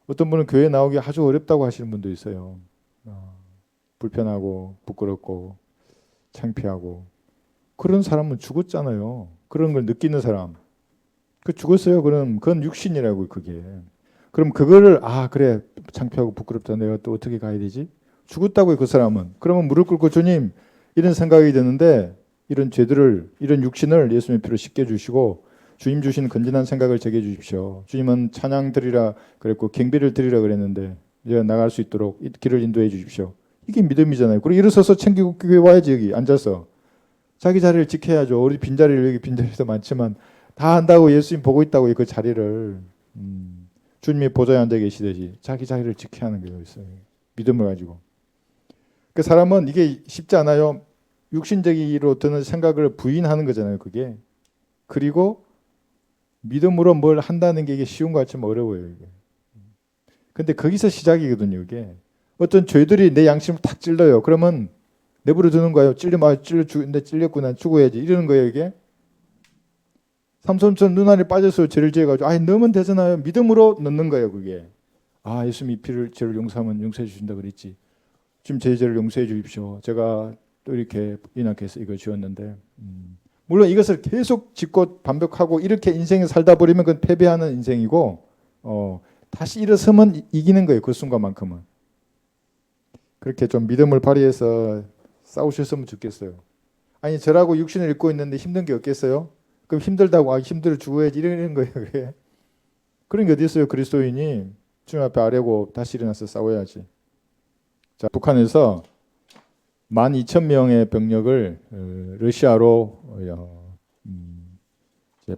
어떤 분은 교회 나오기 아주 어렵다고 하시는 분도 있어요. 불편하고 부끄럽고 창피하고. 그런 사람은 죽었잖아요. 그런 걸 느끼는 사람. 그 죽었어요. 그럼 그건 육신이라고 그게. 그럼 그거를 그래 창피하고 부끄럽다. 내가 또 어떻게 가야 되지? 죽었다고요. 그 사람은. 그러면 무릎 꿇고 주님 이런 생각이 드는데 이런 죄들을 이런 육신을 예수님의 피로 씻겨 주시고 주님 주신 건전한 생각을 제게 주십시오. 주님은 찬양 드리라 그랬고 경배를 드리라 그랬는데 이제 나갈 수 있도록 길을 인도해 주십시오. 이게 믿음이잖아요. 그리고 일어서서 챙기고 교회 와야지. 여기 앉아서 자기 자리를 지켜야죠. 우리 빈자리를 여기 빈자리도 많지만 다 한다고 예수님 보고 있다고 그 자리를 주님이 보좌에 앉아 계시듯이 자기 자리를 지켜야 하는 게 있어요. 믿음을 가지고. 그 사람은 이게 쉽지 않아요. 육신적으로 드는 생각을 부인하는 거잖아요. 그게. 그리고 믿음으로 뭘 한다는 게 이게 쉬운 것 같지만 어려워요. 이게. 근데 거기서 시작이거든요. 이게. 어떤 죄들이 내 양심을 탁 찔러요. 그러면 내버려 두는 거예요. 찔렸는데 찔렸구나. 죽어야지. 이러는 거예요. 이게. 삼손처럼 눈알이 빠져서 죄를 지어가지고 넣으면 되잖아요. 믿음으로 넣는 거예요. 그게. 예수님이 피를 죄를 용서하면 용서해 주신다 그랬지. 지금 제 죄를 용서해 주십시오. 제가 또 이렇게 인하께서 이거 지었는데 물론 이것을 계속 짓고 반복하고 이렇게 인생을 살다 버리면 그건 패배하는 인생이고 다시 일어서면 이기는 거예요. 그 순간만큼은. 그렇게 좀 믿음을 발휘해서 싸우셨으면 좋겠어요. 아니 저라고 육신을 입고 있는데 힘든 게 없겠어요? 그럼 힘들다고 힘들어 죽어야지 이러는 거예요. 그게. 그런 게 어디 있어요? 그리스도인이 주님 앞에 아뢰고 다시 일어나서 싸워야지. 자, 북한에서 12,000명의 병력을 러시아로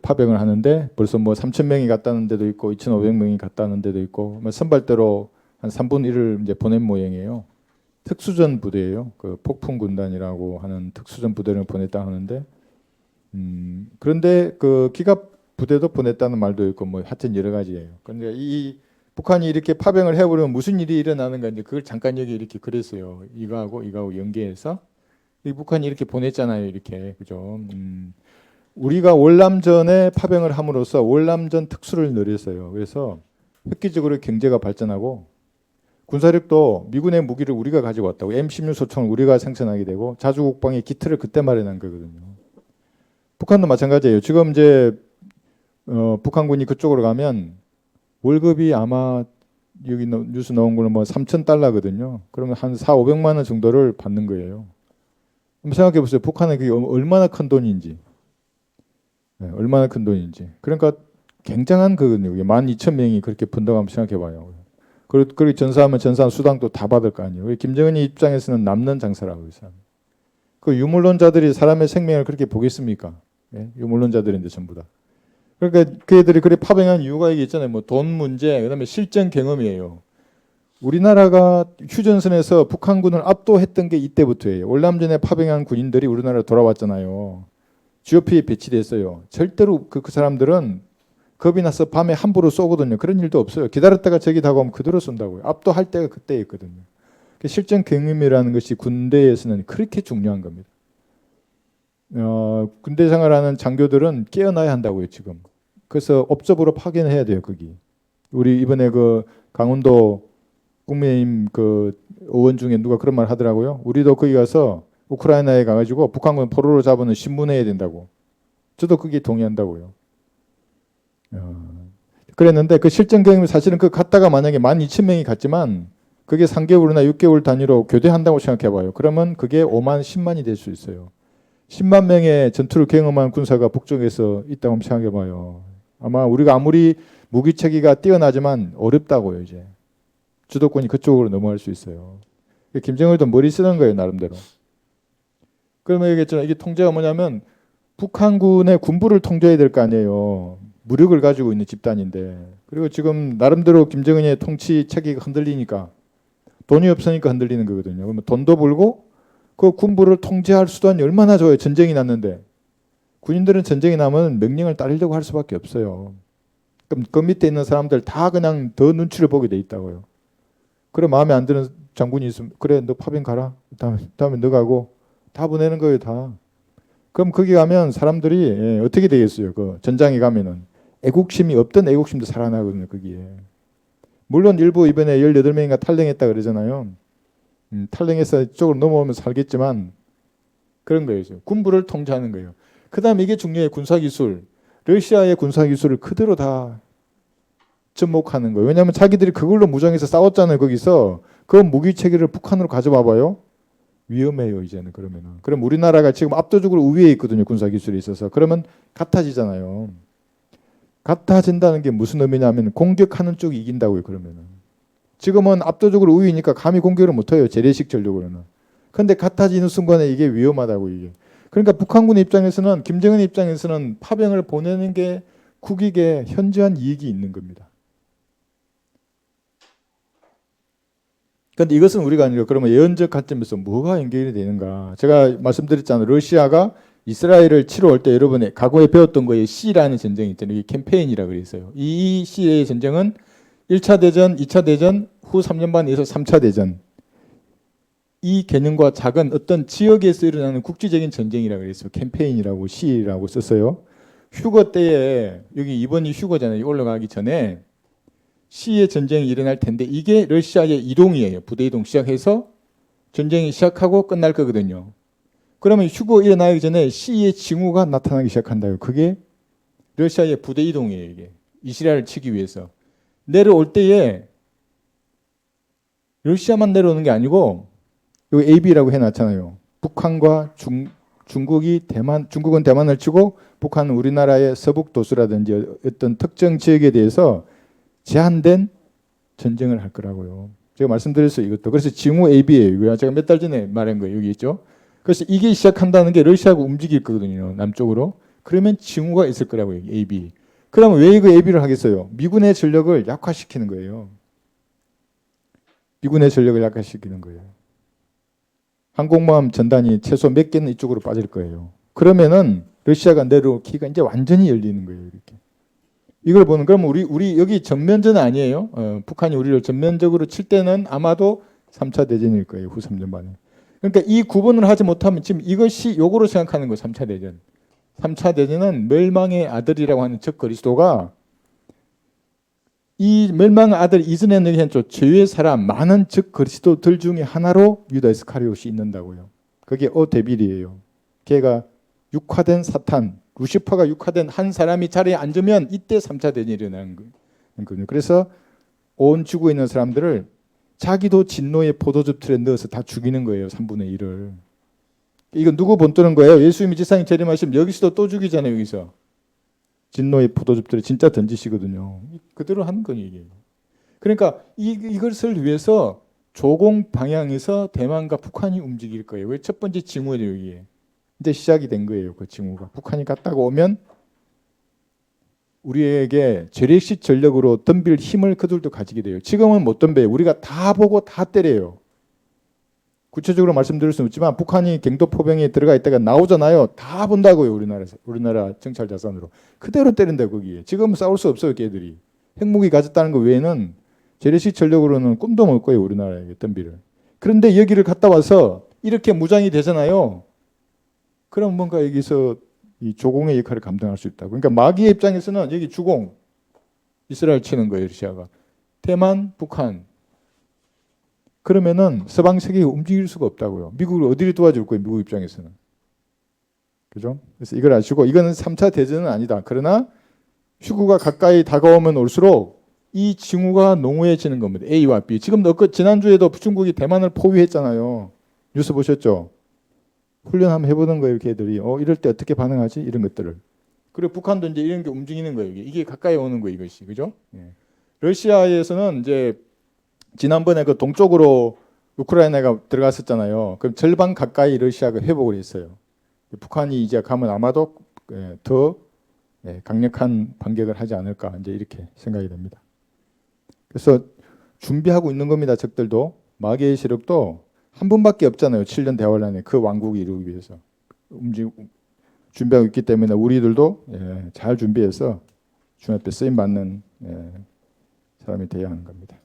파병을 하는데 벌써 뭐 3,000명이 갔다는 데도 있고 2,500명이 갔다는 데도 있고 선발대로 한 3분의 1을 이제 보낸 모양이에요. 특수전 부대예요. 그 폭풍 군단이라고 하는 특수전 부대를 보냈다 하는데 그런데 그 기갑 부대도 보냈다는 말도 있고 뭐 하여튼 여러 가지예요. 그런데 이 북한이 이렇게 파병을 해버리면 무슨 일이 일어나는가 이제 그걸 잠깐 여기 이렇게 그랬어요. 이거하고 연계해서 이 북한이 이렇게 보냈잖아요. 이렇게 그죠? 우리가 월남전에 파병을 함으로써 월남전 특수를 늘렸어요. 그래서 획기적으로 경제가 발전하고 군사력도 미군의 무기를 우리가 가지고 왔다고 M16 소총을 우리가 생산하게 되고 자주국방의 기틀을 그때 마련한 거거든요. 북한도 마찬가지예요. 지금 이제 북한군이 그쪽으로 가면 월급이 아마 여기 뉴스 나온 거는 뭐 3,000달러거든요. 그러면 한 4, 500만 원 정도를 받는 거예요. 한번 생각해 보세요. 북한은 그게 얼마나 큰 돈인지. 네, 얼마나 큰 돈인지. 그러니까 굉장한 거거든요. 12,000명이 그렇게 분다고 한번 생각해 봐요. 그리고 전사하면 전사 수당도 다 받을 거 아니에요. 김정은이 입장에서는 남는 장사라고 해서. 그 유물론자들이 사람의 생명을 그렇게 보겠습니까? 예? 유물론자들인데 전부 다. 그러니까 그 애들이 그래 파병한 이유가 이게 있잖아요. 뭐 돈 문제, 그다음에 실전 경험이에요. 우리나라가 휴전선에서 북한군을 압도했던 게 이때부터예요. 월남전에 파병한 군인들이 우리나라로 돌아왔잖아요. GOP에 배치됐어요. 절대로 그 사람들은 겁이 나서 밤에 함부로 쏘거든요. 그런 일도 없어요. 기다렸다가 저기 다가오면 그대로 쏜다고요. 압도할 때가 그때였거든요. 실전 경험이라는 것이 군대에서는 그렇게 중요한 겁니다. 군대 생활하는 장교들은 깨어나야 한다고요, 지금. 그래서 업적으로 파견해야 돼요, 거기. 우리 이번에 그 강원도 국민의힘 그 의원 중에 누가 그런 말 하더라고요. 우리도 거기 가서 우크라이나에 가가지고 북한군 포로로 잡으면 신문해야 된다고. 저도 그게 동의한다고요. 그랬는데 그 실전 경험이 사실은 그 갔다가 만약에 12,000명이 갔지만 그게 3개월이나 6개월 단위로 교대한다고 생각해봐요. 그러면 그게 5만, 10만이 될 수 있어요. 10만 명의 전투를 경험한 군사가 북쪽에서 있다고 생각해봐요. 아마 우리가 아무리 무기체계가 뛰어나지만 어렵다고요. 이제 주도권이 그쪽으로 넘어갈 수 있어요. 김정일도 머리 쓰는 거예요. 나름대로. 그러면 얘기했잖아요. 이게 통제가 뭐냐면 북한군의 군부를 통제해야 될 거 아니에요. 무력을 가지고 있는 집단인데. 그리고 지금 나름대로 김정은의 통치 체계가 흔들리니까 돈이 없으니까 흔들리는 거거든요. 그러면 돈도 벌고 그 군부를 통제할 수단이 얼마나 좋아요. 전쟁이 났는데. 군인들은 전쟁이 나면 명령을 따르려고 할 수밖에 없어요. 그럼 그 밑에 있는 사람들 다 그냥 더 눈치를 보게 돼 있다고요. 그래 마음에 안 드는 장군이 있으면 그래 너 파병 가라. 다음에 너 가고 다 보내는 거예요. 다. 그럼 거기 가면 사람들이 어떻게 되겠어요? 그 전장에 가면은 애국심이 없던 애국심도 살아나거든요. 거기에. 물론 일부 이번에 18명인가 탈령했다 그러잖아요. 탈령해서 이쪽으로 넘어오면 살겠지만 그런 거예요. 군부를 통제하는 거예요. 그 다음에 이게 중요해요. 군사기술. 러시아의 군사기술을 그대로 다 접목하는 거예요. 왜냐하면 자기들이 그걸로 무장해서 싸웠잖아요. 거기서 그 무기 체계를 북한으로 가져와 봐요. 위험해요. 이제는 그러면은. 그럼 우리나라가 지금 압도적으로 우위에 있거든요. 군사기술에 있어서. 그러면 같아지잖아요. 같아진다는 게 무슨 의미냐면 공격하는 쪽이 이긴다고요. 그러면은. 지금은 압도적으로 우위니까 감히 공격을 못해요. 재래식 전력으로는. 근데 같아지는 순간에 이게 위험하다고 이게. 그러니까 북한군의 입장에서는 김정은의 입장에서는 파병을 보내는 게 국익에 현저한 이익이 있는 겁니다. 그런데 이것은 우리가 아니라 그러면 예언적 관점에서 뭐가 연결이 되는가? 제가 말씀드렸잖아요. 러시아가 이스라엘을 치러 올 때 여러분이 과거에 배웠던 거에 C라는 전쟁이 있잖아요. 이게 캠페인이라고 그랬어요. 이 C의 전쟁은 1차 대전, 2차 대전, 후 3년 반에서 3차 대전. 이 개념과 작은 어떤 지역에서 일어나는 국지적인 전쟁이라고 그랬어요. 캠페인이라고 C라고 썼어요. 휴거 때에 여기 이번이 휴거잖아요. 올라가기 전에 C의 전쟁이 일어날 텐데 이게 러시아의 이동이에요. 부대 이동 시작해서 전쟁이 시작하고 끝날 거거든요. 그러면 휴거 일어나기 전에 C의 징후가 나타나기 시작한다요. 그게 러시아의 부대 이동이에요. 이게 이스라엘을 치기 위해서 내려올 때에 러시아만 내려오는 게 아니고 여기 AB라고 해놨잖아요. 북한과 중국이 중국은 대만을 치고 북한은 우리나라의 서북 도수라든지 어떤 특정 지역에 대해서 제한된 전쟁을 할 거라고요. 제가 말씀드렸어요. 이것도. 그래서 징후 AB예요. 제가 몇 달 전에 말한 거예요. 여기 있죠. 그래서 이게 시작한다는 게 러시아가 움직일 거거든요. 남쪽으로. 그러면 징후가 있을 거라고요. AB. 그러면 왜 이거 AB를 하겠어요? 미군의 전력을 약화시키는 거예요. 미군의 전력을 약화시키는 거예요. 항공모함 전단이 최소 몇 개는 이쪽으로 빠질 거예요. 그러면은 러시아가 내려올 기가 이제 완전히 열리는 거예요. 이렇게. 이걸 보는 그러면 우리 여기 전면전 아니에요. 북한이 우리를 전면적으로 칠 때는 아마도 3차 대전일 거예요. 후 3년 만에. 그러니까 이 구분을 하지 못하면 지금 이것이 요거로 생각하는 거예요. 3차 대전. 3차 대전은 멸망의 아들이라고 하는 적 그리스도가 이 멸망의 아들 이전에는 현재 죄의 사람 많은 적 그리스도들 중에 하나로 유다 이스카리옷이 있는다고요. 그게 데빌이에요. 걔가 육화된 사탄, 루시퍼가 육화된 한 사람이 자리에 앉으면 이때 3차 대전이 일어나는 거예요. 그래서 온 지구에 있는 사람들을 자기도 진노의 포도즙 틀에 넣어서 다 죽이는 거예요. 3분의 1을. 이거 누구 본떠는 거예요? 예수님이 지상에 재림하시면 여기서도 또 죽이잖아요. 여기서. 진노의 포도즙들을 진짜 던지시거든요. 그대로 하는 거예요. 이게. 그러니까 이것을 위해서 조공 방향에서 대만과 북한이 움직일 거예요. 왜 첫 번째 징후예요. 여기에. 이제 시작이 된 거예요. 그 징후가. 북한이 갔다가 오면 우리에게 재래식 전력으로 덤빌 힘을 그들도 가지게 돼요. 지금은 못 덤벼요. 우리가 다 보고 다 때려요. 구체적으로 말씀드릴 수는 없지만 북한이 경도 포병에 들어가 있다가 나오잖아요. 다 본다고요. 우리나라 정찰 자산으로. 그대로 때린다 거기에. 지금 싸울 수 없어요. 걔들이. 핵무기 가졌다는 거 외에는 재래식 전력으로는 꿈도 못 꿔요. 우리나라에게 덤비를. 그런데 여기를 갔다 와서 이렇게 무장이 되잖아요. 그럼 뭔가 여기서 이 조공의 역할을 감당할 수 있다고. 그러니까 마귀의 입장에서는 여기 주공, 이스라엘 치는 거예요. 러시아가. 대만, 북한. 그러면은 서방 세계가 움직일 수가 없다고요. 미국을 어디를 도와줄 거예요? 미국 입장에서는. 그죠? 그래서 이걸 아시고 이거는 3차 대전은 아니다. 그러나 휴구가 가까이 다가오면 올수록 이 징후가 농후해지는 겁니다. A와 B. 지금 지난주에도 중국이 대만을 포위했잖아요. 뉴스 보셨죠? 훈련 한번 해보는 거예요. 이렇게 애들이. 이럴 때 어떻게 반응하지? 이런 것들을. 그리고 북한도 이제 이런 게 움직이는 거예요. 이게 가까이 오는 거예요. 이것이. 그죠? 예. 러시아에서는 이제 지난번에 그 동쪽으로 우크라이나가 들어갔었잖아요. 그럼 절반 가까이 러시아가 회복을 했어요. 북한이 이제 가면 아마도 더 강력한 반격을 하지 않을까 이제 이렇게 생각이 됩니다. 그래서 준비하고 있는 겁니다. 적들도 마귀의 세력도 한 분밖에 없잖아요. 7년 대화를 안에 그 왕국을 이루기 위해서 준비하고 있기 때문에 우리들도 잘 준비해서 주님 앞에 쓰임 받는 사람이 되어야 하는 겁니다.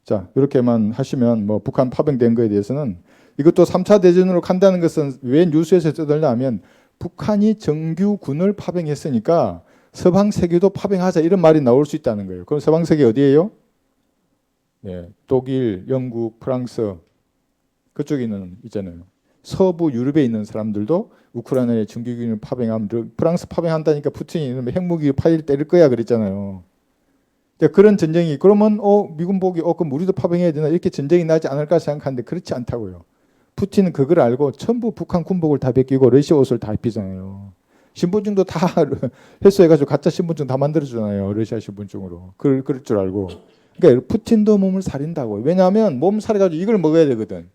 자, 이렇게만 하시면 뭐 북한 파병된 거에 대해서는 이것도 3차 대전으로 간다는 것은 왜 뉴스에서 떠들냐 하면 북한이 정규군을 파병했으니까 서방 세계도 파병하자 이런 말이 나올 수 있다는 거예요. 그럼 서방 세계 어디예요? 예, 독일, 영국, 프랑스 그쪽에 있잖아요. 서부 유럽에 있는 사람들도 우크라이나의 정규군을 파병하면 프랑스 파병한다니까 푸틴이 핵무기 파일 때릴 거야 그랬잖아요. 그런 전쟁이 그러면 미군 보기 그럼 우리도 파병해야 되나 이렇게 전쟁이 나지 않을까 생각하는데 그렇지 않다고요. 푸틴은 그걸 알고 전부 북한 군복을 다 벗기고 러시아 옷을 다 입히잖아요. 신분증도 다 회수해가지고 가짜 신분증 다 만들어주잖아요. 러시아 신분증으로. 그럴 줄 알고. 그러니까 푸틴도 몸을 사린다고. 왜냐하면 몸 살해가지고 이걸 먹어야 되거든.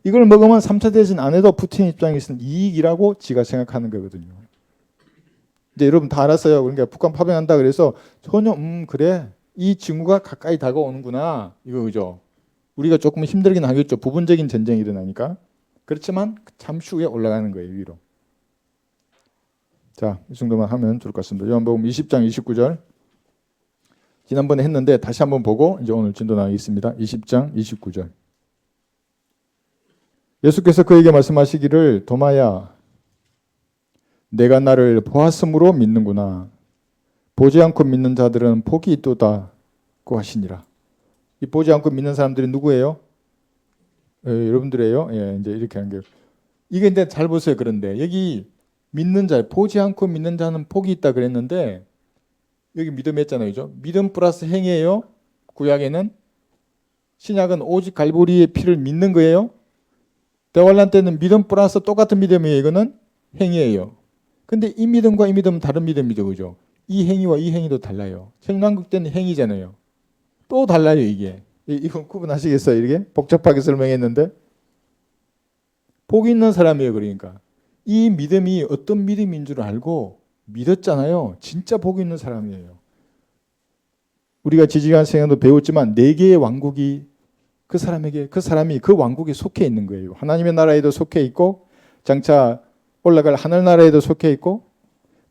이걸 먹으면 3차 대전 안 해도 푸틴 입장에서는 이익이라고 지가 생각하는 거거든요. 이제 여러분 다 알았어요. 그러니까 북한 파병한다 그래서 전혀 그래. 이 징후가 가까이 다가오는구나. 이거 그죠? 우리가 조금 힘들긴 하겠죠. 부분적인 전쟁이 일어나니까. 그렇지만 잠시 후에 올라가는 거예요. 위로. 자, 이 정도만 하면 좋을 것 같습니다. 요한복음 20장 29절. 지난번에 했는데 다시 한번 보고 이제 오늘 진도 나가겠습니다. 20장 29절. 예수께서 그에게 말씀하시기를 도마야 내가 나를 보았으므로 믿는구나. 보지 않고 믿는 자들은 복이 있도다고 하시니라. 이 보지 않고 믿는 사람들이 누구예요? 여러분들이에요. 예, 이제 이렇게 하는 게 이게 근데 잘 보세요. 그런데 여기 믿는 자, 보지 않고 믿는 자는 복이 있다 그랬는데 여기 믿음 했잖아요. 그죠? 믿음 플러스 행위예요. 구약에는 신약은 오직 갈보리의 피를 믿는 거예요. 대환란 때는 믿음 플러스 똑같은 믿음이에요. 이거는 행위예요. 근데 이 믿음과 이 믿음은 다른 믿음이죠. 그죠? 이 행위와 이 행위도 달라요. 천년왕국 때는 행위잖아요. 또 달라요. 이게. 이건 구분하시겠어요? 이게 복잡하게 설명했는데 복 있는 사람이에요. 그러니까 이 믿음이 어떤 믿음인 줄 알고 믿었잖아요. 진짜 복 있는 사람이에요. 우리가 지지난 시간에도 배웠지만 네 개의 왕국이 그 사람이 그 왕국에 속해 있는 거예요. 하나님의 나라에도 속해 있고 장차 올라갈 하늘나라에도 속해 있고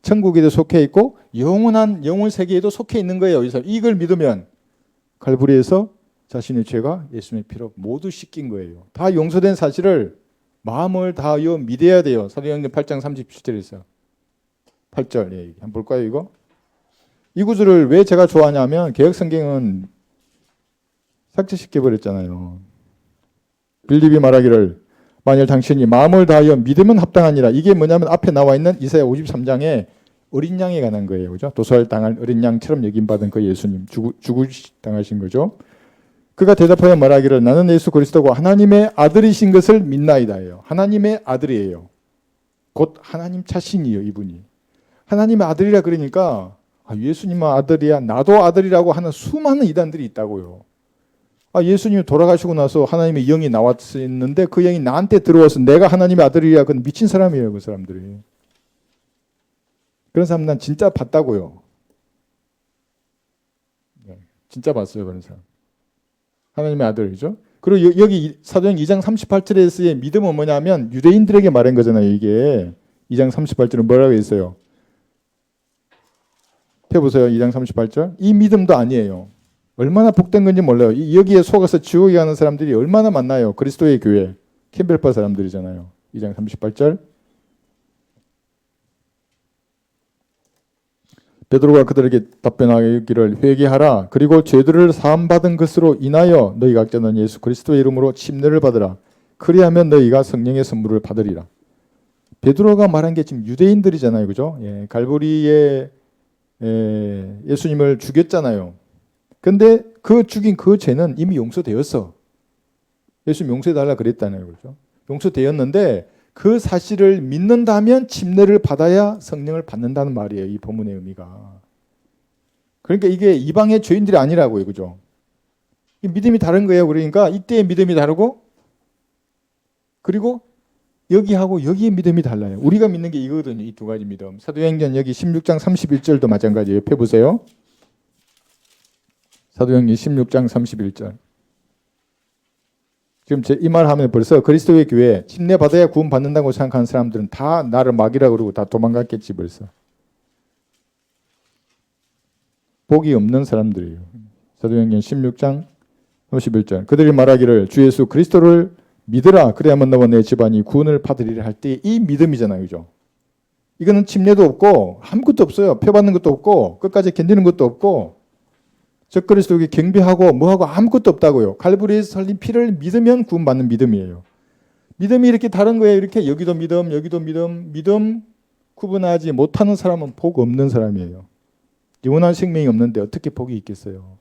천국에도 속해 있고 영원한 영원 세계에도 속해 있는 거예요. 이걸 믿으면 갈보리에서 자신의 죄가 예수님의 피로 모두 씻긴 거예요. 다 용서된 사실을 마음을 다하여 믿어야 돼요. 사도행전 8장 37절에서 8절. 예, 한번 볼까요 이거? 이 구절을 왜 제가 좋아하냐면 개혁성경은 삭제시켜버렸잖아요. 빌립이 말하기를 만일 당신이 마음을 다하여 믿으면 합당하니라. 이게 뭐냐면 앞에 나와 있는 이사야 53장에 어린 양에 관한 거예요. 그죠? 도살당할 어린 양처럼 여김받은 그 예수님 죽으당하신 거죠. 그가 대답하여 말하기를 나는 예수 그리스도고 하나님의 아들이신 것을 믿나이다예요. 하나님의 아들이에요. 곧 하나님 자신이에요. 이분이. 하나님의 아들이라 그러니까 예수님은 아들이야 나도 아들이라고 하는 수많은 이단들이 있다고요. 예수님이 돌아가시고 나서 하나님의 영이 나왔었는데 그 영이 나한테 들어와서 내가 하나님의 아들이야. 그건 미친 사람이에요. 그 사람들이. 그런 사람 난 진짜 봤다고요. 진짜 봤어요. 그런 사람. 하나님의 아들이죠. 그리고 여기 사도행 2장 38절에서의 믿음은 뭐냐면 유대인들에게 말한 거잖아요. 이게 2장 38절은 뭐라고 했어요? 펴보세요. 2장 38절. 이 믿음도 아니에요. 얼마나 복된 건지 몰라요. 여기에 속아서 지옥에 가는 사람들이 얼마나 많나요? 그리스도의 교회 캠벨파 사람들이잖아요. 2장 38절. 베드로가 그들에게 답변하기를 회개하라. 그리고 죄들을 사함받은 것으로 인하여 너희가 악자는 예수 그리스도의 이름으로 침례를 받으라. 그리하면 너희가 성령의 선물을 받으리라. 베드로가 말한 게 지금 유대인들이잖아요. 그죠? 예, 갈보리에 예수님을 죽였잖아요. 근데 그 죽인 그 죄는 이미 용서되었어. 예수님 용서해달라 그랬다네요. 그렇죠? 용서되었는데 그 사실을 믿는다면 침례를 받아야 성령을 받는다는 말이에요. 이 본문의 의미가. 그러니까 이게 이방의 죄인들이 아니라고요. 그죠? 믿음이 다른 거예요. 그러니까 이때의 믿음이 다르고 그리고 여기하고 여기의 믿음이 달라요. 우리가 믿는 게 이거거든요. 이 두 가지 믿음. 사도행전 여기 16장 31절도 마찬가지예요. 펴보세요. 사도행전 16장 31절. 지금 이 말 하면 벌써 그리스도의 교회 침례 받아야 구원 받는다고 생각하는 사람들은 다 나를 막이라 그러고 다 도망갔겠지 벌써. 복이 없는 사람들이에요. 사도행전 16장 31절. 그들이 말하기를 주 예수 그리스도를 믿으라. 그래야만 너와 내 집안이 구원을 받으리라 할 때 이 믿음이잖아요. 그죠? 이거는 침례도 없고 아무것도 없어요. 표 받는 것도 없고 끝까지 견디는 것도 없고 적그리스도에게 경배하고 뭐하고 아무것도 없다고요. 갈보리에서 흘린 피를 믿으면 구원받는 믿음이에요. 믿음이 이렇게 다른 거예요. 이렇게 여기도 믿음, 여기도 믿음, 믿음 구분하지 못하는 사람은 복 없는 사람이에요. 영원한 생명이 없는데 어떻게 복이 있겠어요?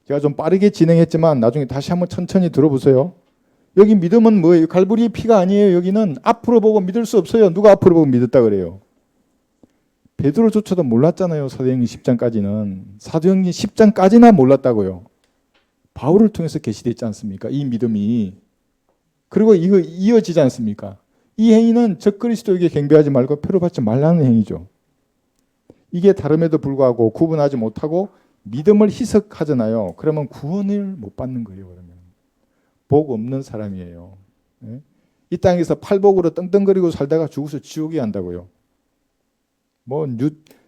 제가 좀 빠르게 진행했지만 나중에 다시 한번 천천히 들어보세요. 여기 믿음은 뭐예요? 갈보리의 피가 아니에요. 여기는 앞으로 보고 믿을 수 없어요. 누가 앞으로 보고 믿었다 그래요? 베드로조차도 몰랐잖아요. 사도행전 10장까지는. 사도행전 10장까지나 몰랐다고요. 바울을 통해서 계시됐지 않습니까? 이 믿음이. 그리고 이거 이어지지 않습니까? 이 행위는 적그리스도에게 경배하지 말고 표를 받지 말라는 행위죠. 이게 다름에도 불구하고 구분하지 못하고 믿음을 희석하잖아요. 그러면 구원을 못 받는 거예요. 그러면 복 없는 사람이에요. 이 땅에서 팔복으로 떵떵거리고 살다가 죽어서 지옥에 간다고요.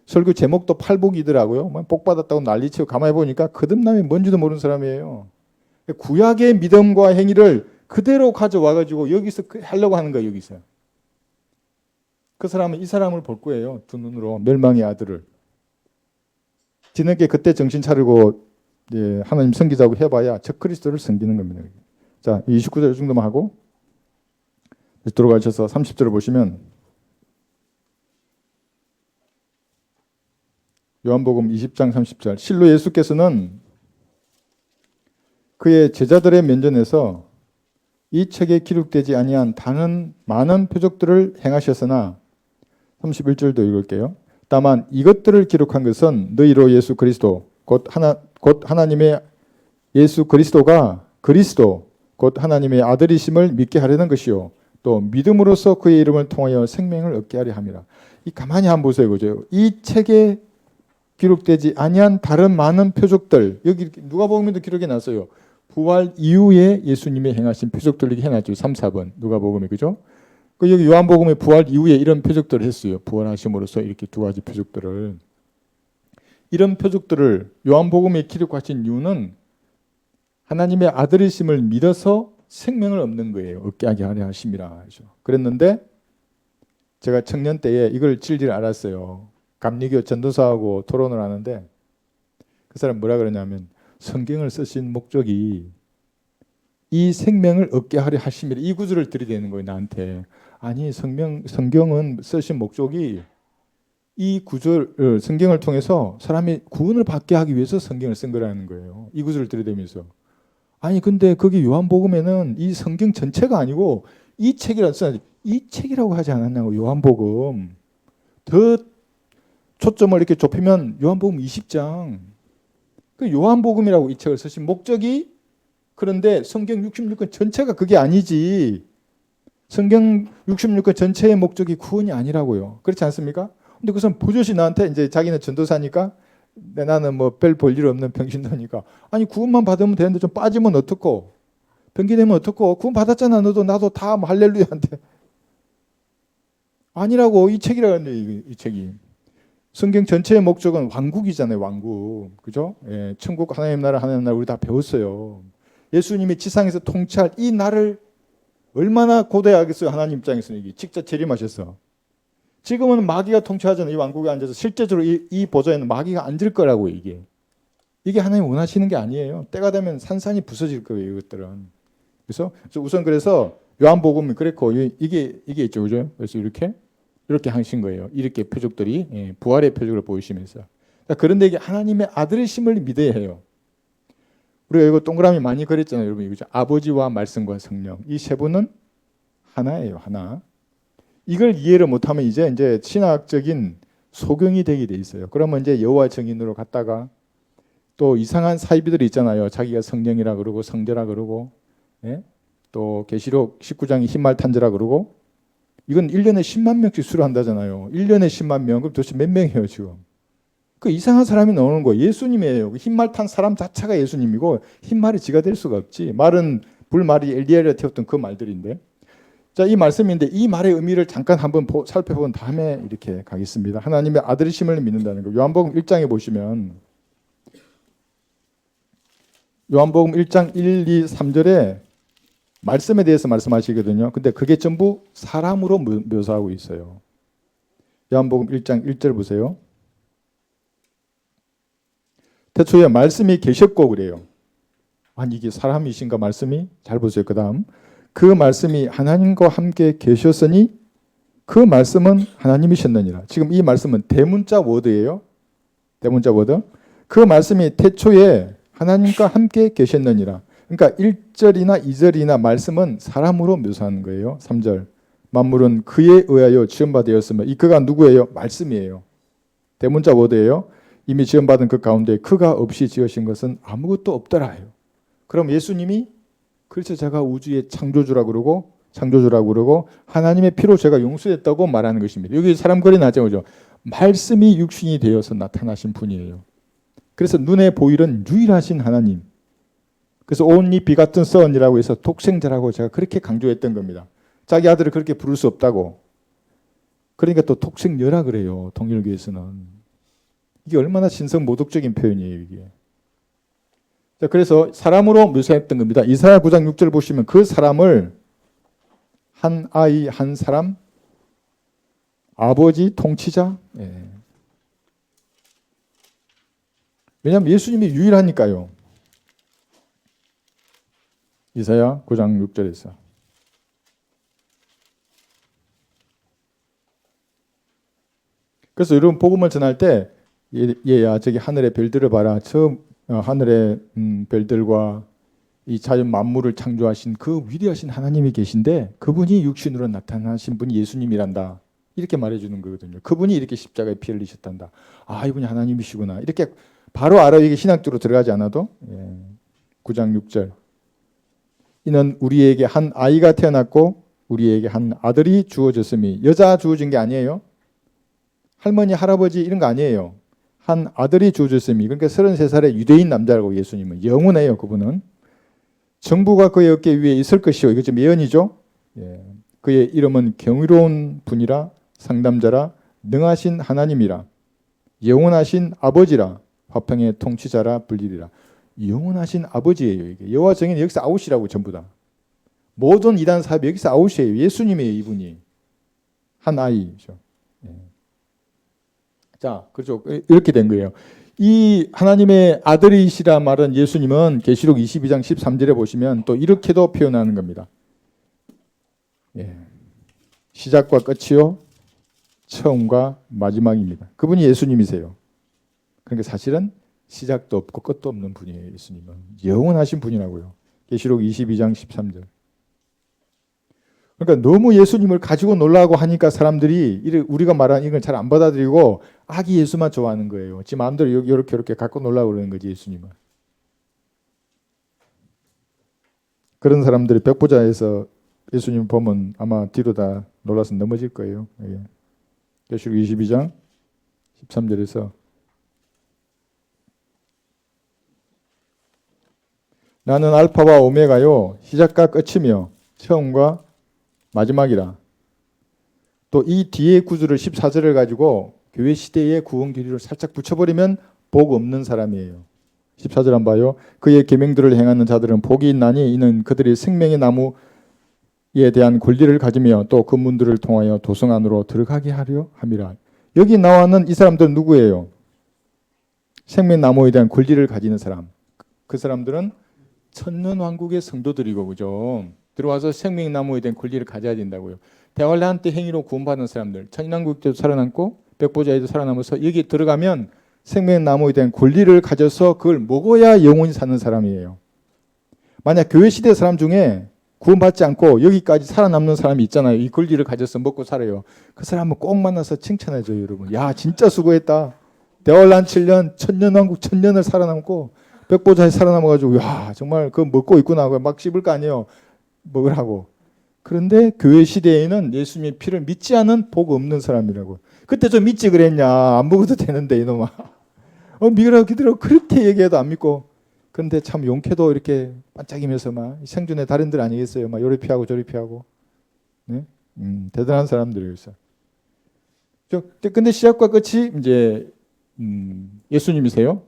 설교 제목도 팔복이더라고요. 복 받았다고 난리치고 가만히 보니까 거듭남이 뭔지도 모르는 사람이에요. 구약의 믿음과 행위를 그대로 가져와가지고 여기서 하려고 하는 거예요. 여기서. 그 사람은 이 사람을 볼 거예요. 두 눈으로 멸망의 아들을. 뒤늦게 그때 정신 차리고 하나님 섬기자고 해봐야 적그리스도를 섬기는 겁니다. 자, 29절 정도만 하고 들어가셔서 30절을 보시면 요한복음 20장 30절 실로 예수께서는 그의 제자들의 면전에서 이 책에 기록되지 아니한 다른 많은 표적들을 행하셨으나 31절도 읽을게요. 다만 이것들을 기록한 것은 너희로 예수 그리스도 곧 하나님의 예수 그리스도가 그리스도 곧 하나님의 아들이심을 믿게 하려는 것이요 또 믿음으로써 그의 이름을 통하여 생명을 얻게 하려 함이라. 이 가만히 한번 보세요. 그죠? 이 책에 기록되지 아니한 다른 많은 표적들 여기 누가복음에도 기록해 놨어요. 부활 이후에 예수님이 행하신 표적들 이렇게 해놨죠. 3, 4번 누가복음에 그죠? 그 여기 요한복음에 부활 이후에 이런 표적들을 했어요. 부활하심으로써 이렇게 두 가지 표적들을 이런 표적들을 요한복음에 기록하신 이유는 하나님의 아들이심을 믿어서 생명을 얻는 거예요. 얻게 하려 하심이라 하죠. 그랬는데 제가 청년 때에 이걸 질질 알았어요. 감리교 전도사하고 토론을 하는데 그 사람 뭐라 그러냐면 성경을 쓰신 목적이 이 생명을 얻게 하려 하심이라 이 구절을 들이대는 거예요. 나한테. 아니 성경은 쓰신 목적이 이 구절 성경을 통해서 사람이 구원을 받게 하기 위해서 성경을 쓴 거라는 거예요. 이 구절을 들이대면서 아니 근데 거기 요한복음에는 이 성경 전체가 아니고 이 책이라고 써야지 이 책이라고 하지 않았냐고 요한복음 더 초점을 이렇게 좁히면 요한복음 20장 그 요한복음이라고 이 책을 쓰신 목적이 그런데 성경 66권 전체가 그게 아니지 성경 66권 전체의 목적이 구원이 아니라고요. 그렇지 않습니까? 근데 그 사람 보조시 나한테 이제 자기는 전도사니까 나는 뭐 별 볼 일 없는 병신도니까 아니 구원만 받으면 되는데 좀 빠지면 어떡고 변기되면 어떡고 구원 받았잖아 너도 나도 다 뭐 할렐루야한테 아니라고 이 책이라고 하는데 이 책이 성경 전체의 목적은 왕국이잖아요. 왕국 그죠? 예, 천국 하나님 나라 우리 다 배웠어요. 예수님이 지상에서 통치할 이 나를 얼마나 고대하겠어요. 하나님 입장에서는 이게 직접 재림하셔서 지금은 마귀가 통치하잖아요. 이 왕국에 앉아서 실제적으로 이 보좌에는 마귀가 앉을 거라고 이게 하나님 원하시는 게 아니에요. 때가 되면 산산이 부서질 거예요. 이것들은 그래서 우선 그래서 요한복음이 그랬고 이게 있죠, 그죠? 그래서 이렇게 하신 거예요. 이렇게 표적들이 부활의 표적을 보이시면서 그런데 이게 하나님의 아들이심을 믿어야 해요. 우리가 이거 동그라미 많이 그렸잖아요, 여러분. 이거죠. 아버지와 말씀과 성령 이 세 분은 하나예요, 하나. 이걸 이해를 못하면 이제 신학적인 소경이 되게 돼 있어요. 그러면 이제 여호와 증인으로 갔다가 또 이상한 사이비들이 있잖아요. 자기가 성령이라 그러고 성자라 그러고, 예? 또 계시록 19장이 흰말 탄자라 그러고, 이건 1년에 10만 명씩 수료한다잖아요. 1년에 10만 명, 그럼 도대체 몇 명이에요 지금? 그 이상한 사람이 나오는 거예요. 예수님이에요. 흰말 탄 사람 자체가 예수님이고 흰말이 지가 될 수가 없지. 말은 불말이 엘리야를 태웠던 그 말들인데. 자, 이 말씀인데 이 말의 의미를 잠깐 한번 살펴본 다음에 이렇게 가겠습니다. 하나님의 아들이심을 믿는다는 거. 요한복음 1장에 보시면 요한복음 1장 1, 2, 3절에 말씀에 대해서 말씀하시거든요. 근데 그게 전부 사람으로 묘사하고 있어요. 요한복음 1장 1절 보세요. 태초에 말씀이 계셨고 그래요. 아니 이게 사람이신가 말씀이? 잘 보세요. 그 다음 그 말씀이 하나님과 함께 계셨으니 그 말씀은 하나님이셨느니라. 지금 이 말씀은 대문자 워드예요. 대문자 워드. 그 말씀이 태초에 하나님과 함께 계셨느니라. 그러니까 1절이나 2절이나 말씀은 사람으로 묘사하는 거예요. 3절. 만물은 그에 의하여 지음받았으며 이 그가 누구예요? 말씀이에요. 대문자 워드예요. 이미 지음받은 그 가운데 그가 없이 지으신 것은 아무것도 없더라요. 그럼 예수님이 그래서 제가 우주의 창조주라고 그러고 하나님의 피로 제가 용서했다고 말하는 것입니다. 여기 사람 거리 나죠. 말씀이 육신이 되어서 나타나신 분이에요. 그래서 눈에 보이는 유일하신 하나님. 그래서 온리 비같은 선이라고 해서 독생자라고 제가 그렇게 강조했던 겁니다. 자기 아들을 그렇게 부를 수 없다고. 그러니까 또 독생녀라 그래요. 통일교에서는. 이게 얼마나 신성 모독적인 표현이에요. 이게. 자, 그래서 사람으로 묘사했던 겁니다. 이사야 9장 6절 보시면 그 사람을 한 아이 한 사람 아버지 통치자. 예. 왜냐하면 예수님이 유일하니까요. 이사야 9장 6절에서. 그래서 여러분 복음을 전할 때 얘야 저기 하늘의 별들을 봐라. 저 하늘의 별들과 이 자연 만물을 창조하신 그 위대하신 하나님이 계신데 그분이 육신으로 나타나신 분이 예수님이란다. 이렇게 말해주는 거거든요. 그분이 이렇게 십자가에 피 흘리셨단다. 아 이분이 하나님이시구나. 이렇게 바로 알아. 이게 신학적으로 들어가지 않아도 9장 6절. 이는 우리에게 한 아이가 태어났고 우리에게 한 아들이 주어졌음이 여자 주어진 게 아니에요. 할머니 할아버지 이런 거 아니에요. 한 아들이 주어졌음이 그러니까 33살의 유대인 남자라고 예수님은 영원해요. 그분은. 정부가 그의 어깨 위에 있을 것이요. 이거 지금 예언이죠. 그의 이름은 경이로운 분이라 상담자라 능하신 하나님이라 영원하신 아버지라 화평의 통치자라 불리리라. 영원하신 아버지예요. 이게 여호와 정의는 여기서 아웃이라고 전부 다. 모든 이단 사업이 여기서 아웃이에요. 예수님이에요. 이분이. 한 아이죠. 자, 그렇죠. 이렇게 된 거예요. 이 하나님의 아들이시라 말은 예수님은 계시록 22장 13절에 보시면 또 이렇게도 표현하는 겁니다. 시작과 끝이요 처음과 마지막입니다. 그분이 예수님이세요. 그러니까 사실은 시작도 없고 끝도 없는 분이에요. 예수님은 영원하신 분이라고요. 계시록 22장 13절. 그러니까 너무 예수님을 가지고 놀라고 하니까 사람들이 우리가 말하는 이걸 잘 안 받아들이고 아기 예수만 좋아하는 거예요. 지 마음대로 이렇게 갖고 놀라고 그러는 거지 예수님은. 그런 사람들이 백보자에서 예수님 보면 아마 뒤로 다 놀라서 넘어질 거예요. 계시록 22장 13절에서 나는 알파와 오메가요 시작과 끝이며 처음과 마지막이라. 또 이 뒤에 구절을 14절을 가지고 교회 시대의 구원 교리를 살짝 붙여버리면 복 없는 사람이에요. 14절 한 봐요. 그의 계명들을 행하는 자들은 복이 있나니 이는 그들이 생명의 나무에 대한 권리를 가지며 또 그 문들을 통하여 도성 안으로 들어가게 하려 함이라. 여기 나와는 이 사람들은 누구예요? 생명나무에 대한 권리를 가지는 사람. 그 사람들은 천년왕국의 성도들이고 그죠? 들어와서 생명나무에 대한 권리를 가져야 된다고요. 대환란 때 행위로 구원받은 사람들, 천년왕국 때도 살아남고 백보자에도 살아남아서 여기 들어가면 생명나무에 대한 권리를 가져서 그걸 먹어야 영원히 사는 사람이에요. 만약 교회 시대 사람 중에 구원받지 않고 여기까지 살아남는 사람이 있잖아요. 이 권리를 가져서 먹고 살아요. 그 사람은 꼭 만나서 칭찬해줘요, 여러분. 야, 진짜 수고했다. 대환란 7년, 천년왕국 천년을 살아남고 백보자에 살아남아가지고 야, 정말 그거 먹고 있구나 하고 막 씹을 거 아니에요. 먹으라고. 그런데 교회 시대에는 예수님의 피를 믿지 않은 복 없는 사람이라고. 그때 좀 믿지 그랬냐. 안 먹어도 되는데 이놈아. 믿으라고 기도라고 그렇게 얘기해도 안 믿고. 그런데 참 용케도 이렇게 반짝이면서 막 생존의 달인들 아니겠어요. 막 요리 피하고 저리 피하고. 네? 대단한 사람들이에요. 근데 시작과 끝이 이제 예수님이세요.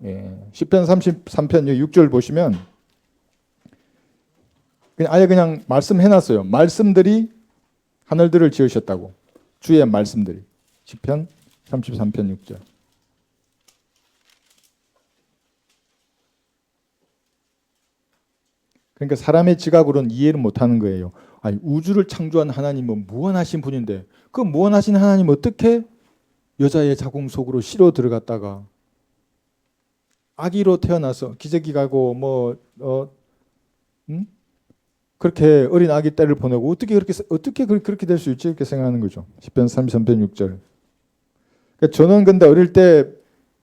시편 33편 6절 보시면 아예 그냥 말씀해놨어요. 말씀들이 하늘들을 지으셨다고. 주의 말씀들이. 시편 33편 6절. 그러니까 사람의 지각으로는 이해를 못하는 거예요. 아니, 우주를 창조한 하나님은 무한하신 분인데 그 무한하신 하나님 어떻게 여자의 자궁 속으로 씨로 들어갔다가 아기로 태어나서 기저귀 가고 음? 그렇게 어린 아기 때를 보내고 어떻게 그렇게 될 수 있지? 이렇게 생각하는 거죠. 시편 33편 6절. 그러니까 저는 근데 어릴 때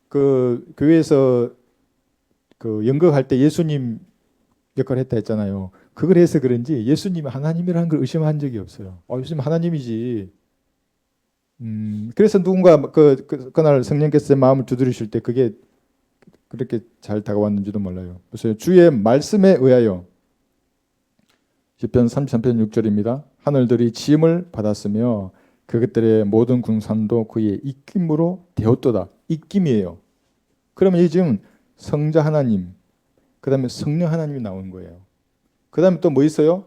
그 교회에서 그 연극할 때 예수님 역할을 했다 했잖아요. 그걸 해서 그런지 예수님이 하나님이라는 걸 의심한 적이 없어요. 예수님 하나님이지. 그래서 누군가 그날 성령께서 제 마음을 두드리실 때 그게 그렇게 잘 다가왔는지도 몰라요. 그래서 주의 말씀에 의하여 시편 33편 6절입니다. 하늘들이 지음을 받았으며 그것들의 모든 군산도 그의 입김으로 되었도다. 입김이에요. 그러면 이 지금 성자 하나님, 그 다음에 성령 하나님이 나오는 거예요. 그 다음에 또 뭐 있어요?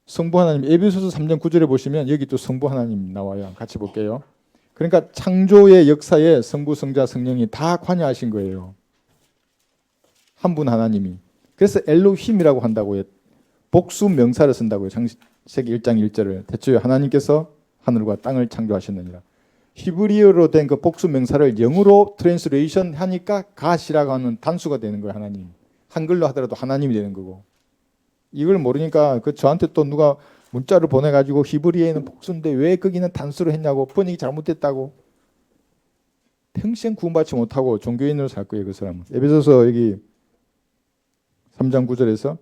성부 하나님. 에베소서 3장 9절에 보시면 여기 또 성부 하나님 나와요. 같이 볼게요. 그러니까 창조의 역사에 성부, 성자, 성령이 다 관여하신 거예요. 한 분 하나님이. 그래서 엘로힘이라고 한다고요. 복수 명사를 쓴다고요. 창세기 1장 1절을. 대초에 하나님께서 하늘과 땅을 창조하셨느니라. 히브리어로 된 그 복수 명사를 영어로 트랜스레이션 하니까 갓이라고 하는 단수가 되는 거예요. 하나님. 한글로 하더라도 하나님이 되는 거고. 이걸 모르니까 저한테 또 누가 문자를 보내가지고 히브리어에는 복수인데 왜 거기는 단수로 했냐고, 번역이 잘못됐다고. 평생 구원받지 못하고 종교인으로 살 거예요. 그 사람은. 에베소서 여기 3장 9절에서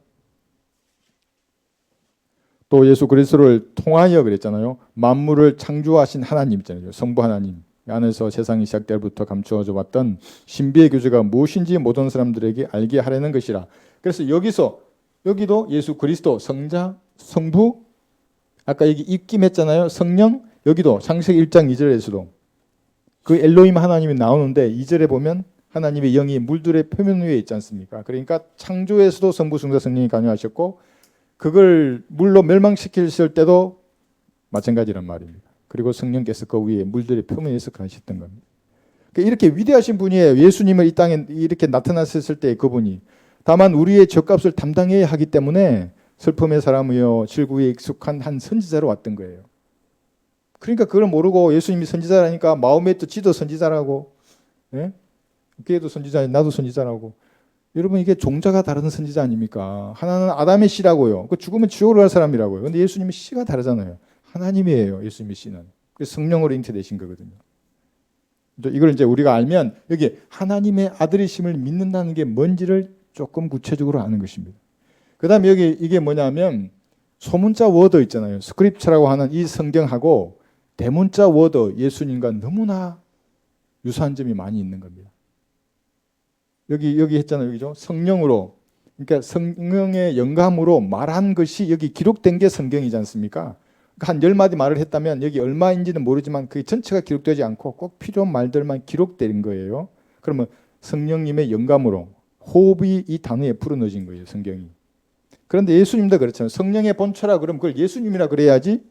또 예수 그리스도를 통하여 그랬잖아요. 만물을 창조하신 하나님 있잖아요. 성부 하나님. 안에서 세상이 시작될 때부터 감추어져 왔던 신비의 교제가 무엇인지 모든 사람들에게 알게 하려는 것이라. 그래서 여기도 예수 그리스도 성자, 성부, 아까 여기 입김했잖아요. 성령, 여기도 창세기 1장 2절에서도 그 엘로힘 하나님이 나오는데 2절에 보면 하나님의 영이 물들의 표면 위에 있지 않습니까? 그러니까 창조에서도 성부, 성자, 성령이 관여하셨고 그걸 물로 멸망시킬 때도 마찬가지란 말입니다. 그리고 성령께서 그 위에 물들의 표면에서 가셨던 겁니다. 그러니까 이렇게 위대하신 분이에요. 예수님을 이 땅에 이렇게 나타났을 때 그분이. 다만 우리의 죗값을 담당해야 하기 때문에 슬픔의 사람이요 질구에 익숙한 한 선지자로 왔던 거예요. 그러니까 그걸 모르고 예수님이 선지자라니까 마음의 뜻 지도 선지자라고, 예? 걔도 선지자, 나도 선지자라고. 여러분 이게 종자가 다른 선지자 아닙니까? 하나는 아담의 씨라고요. 그 죽으면 지옥으로 갈 사람이라고요. 근데 예수님의 씨가 다르잖아요. 하나님이에요. 예수님의 씨는. 그래서 성령으로 잉태되신 거거든요. 이걸 이제 우리가 알면 여기 하나님의 아들이심을 믿는다는 게 뭔지를 조금 구체적으로 아는 것입니다. 그 다음에 여기 이게 뭐냐면 소문자 워드 있잖아요. 스크립처라고 하는 이 성경하고 대문자 워드 예수님과 너무나 유사한 점이 많이 있는 겁니다. 여기 했잖아요. 여기죠. 성령으로. 그러니까 성령의 영감으로 말한 것이 여기 기록된 게 성경이지 않습니까? 그러니까 한 10마디 말을 했다면 여기 얼마인지는 모르지만 그 전체가 기록되지 않고 꼭 필요한 말들만 기록된 거예요. 그러면 성령님의 영감으로 호흡이 이 단어에 풀어넣어진 거예요. 성경이. 그런데 예수님도 그렇잖아요. 성령의 본체라 그러면 그걸 예수님이라 그래야지.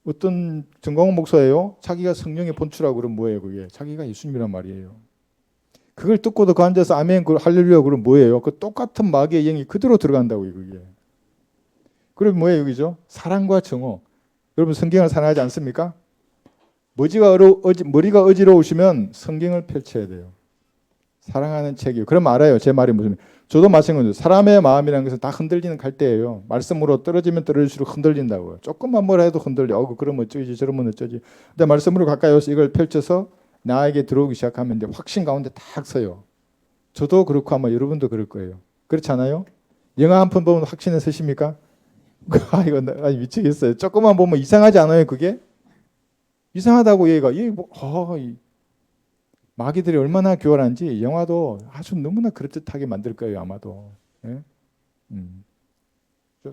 어떤 정광훈 목사예요. 자기가 성령의 본체라 그러면 뭐예요? 그게 자기가 예수님이란 말이에요. 그걸 듣고도 그 앉아서 아멘 할렐루야 그러면 뭐예요? 그 똑같은 마귀의 영이 그대로 들어간다고요. 그게. 그럼 뭐예요? 여기죠? 사랑과 정오. 여러분 성경을 사랑하지 않습니까? 머리가 어지러우시면 성경을 펼쳐야 돼요. 사랑하는 책이요. 그럼 알아요. 제 말이 무슨. 저도 마찬가지예요. 사람의 마음이라는 것은 다 흔들리는 갈대예요. 말씀으로 떨어지면 떨어질수록 흔들린다고요. 조금만 뭐라 해도 흔들려. 그러면 어쩌지 저러면 어쩌지. 근데 말씀으로 가까이 와서 이걸 펼쳐서 나에게 들어오기 시작하면 이제 확신 가운데 딱 서요. 저도 그렇고 아마 여러분도 그럴 거예요. 그렇지 않아요? 영화 한 편 보면 확신에 서십니까? 이거 미치겠어요. 조금만 보면 이상하지 않아요? 그게? 이상하다고 얘가 마귀들이 얼마나 교활한지 영화도 아주 너무나 그럴듯하게 만들 거예요. 아마도. 예?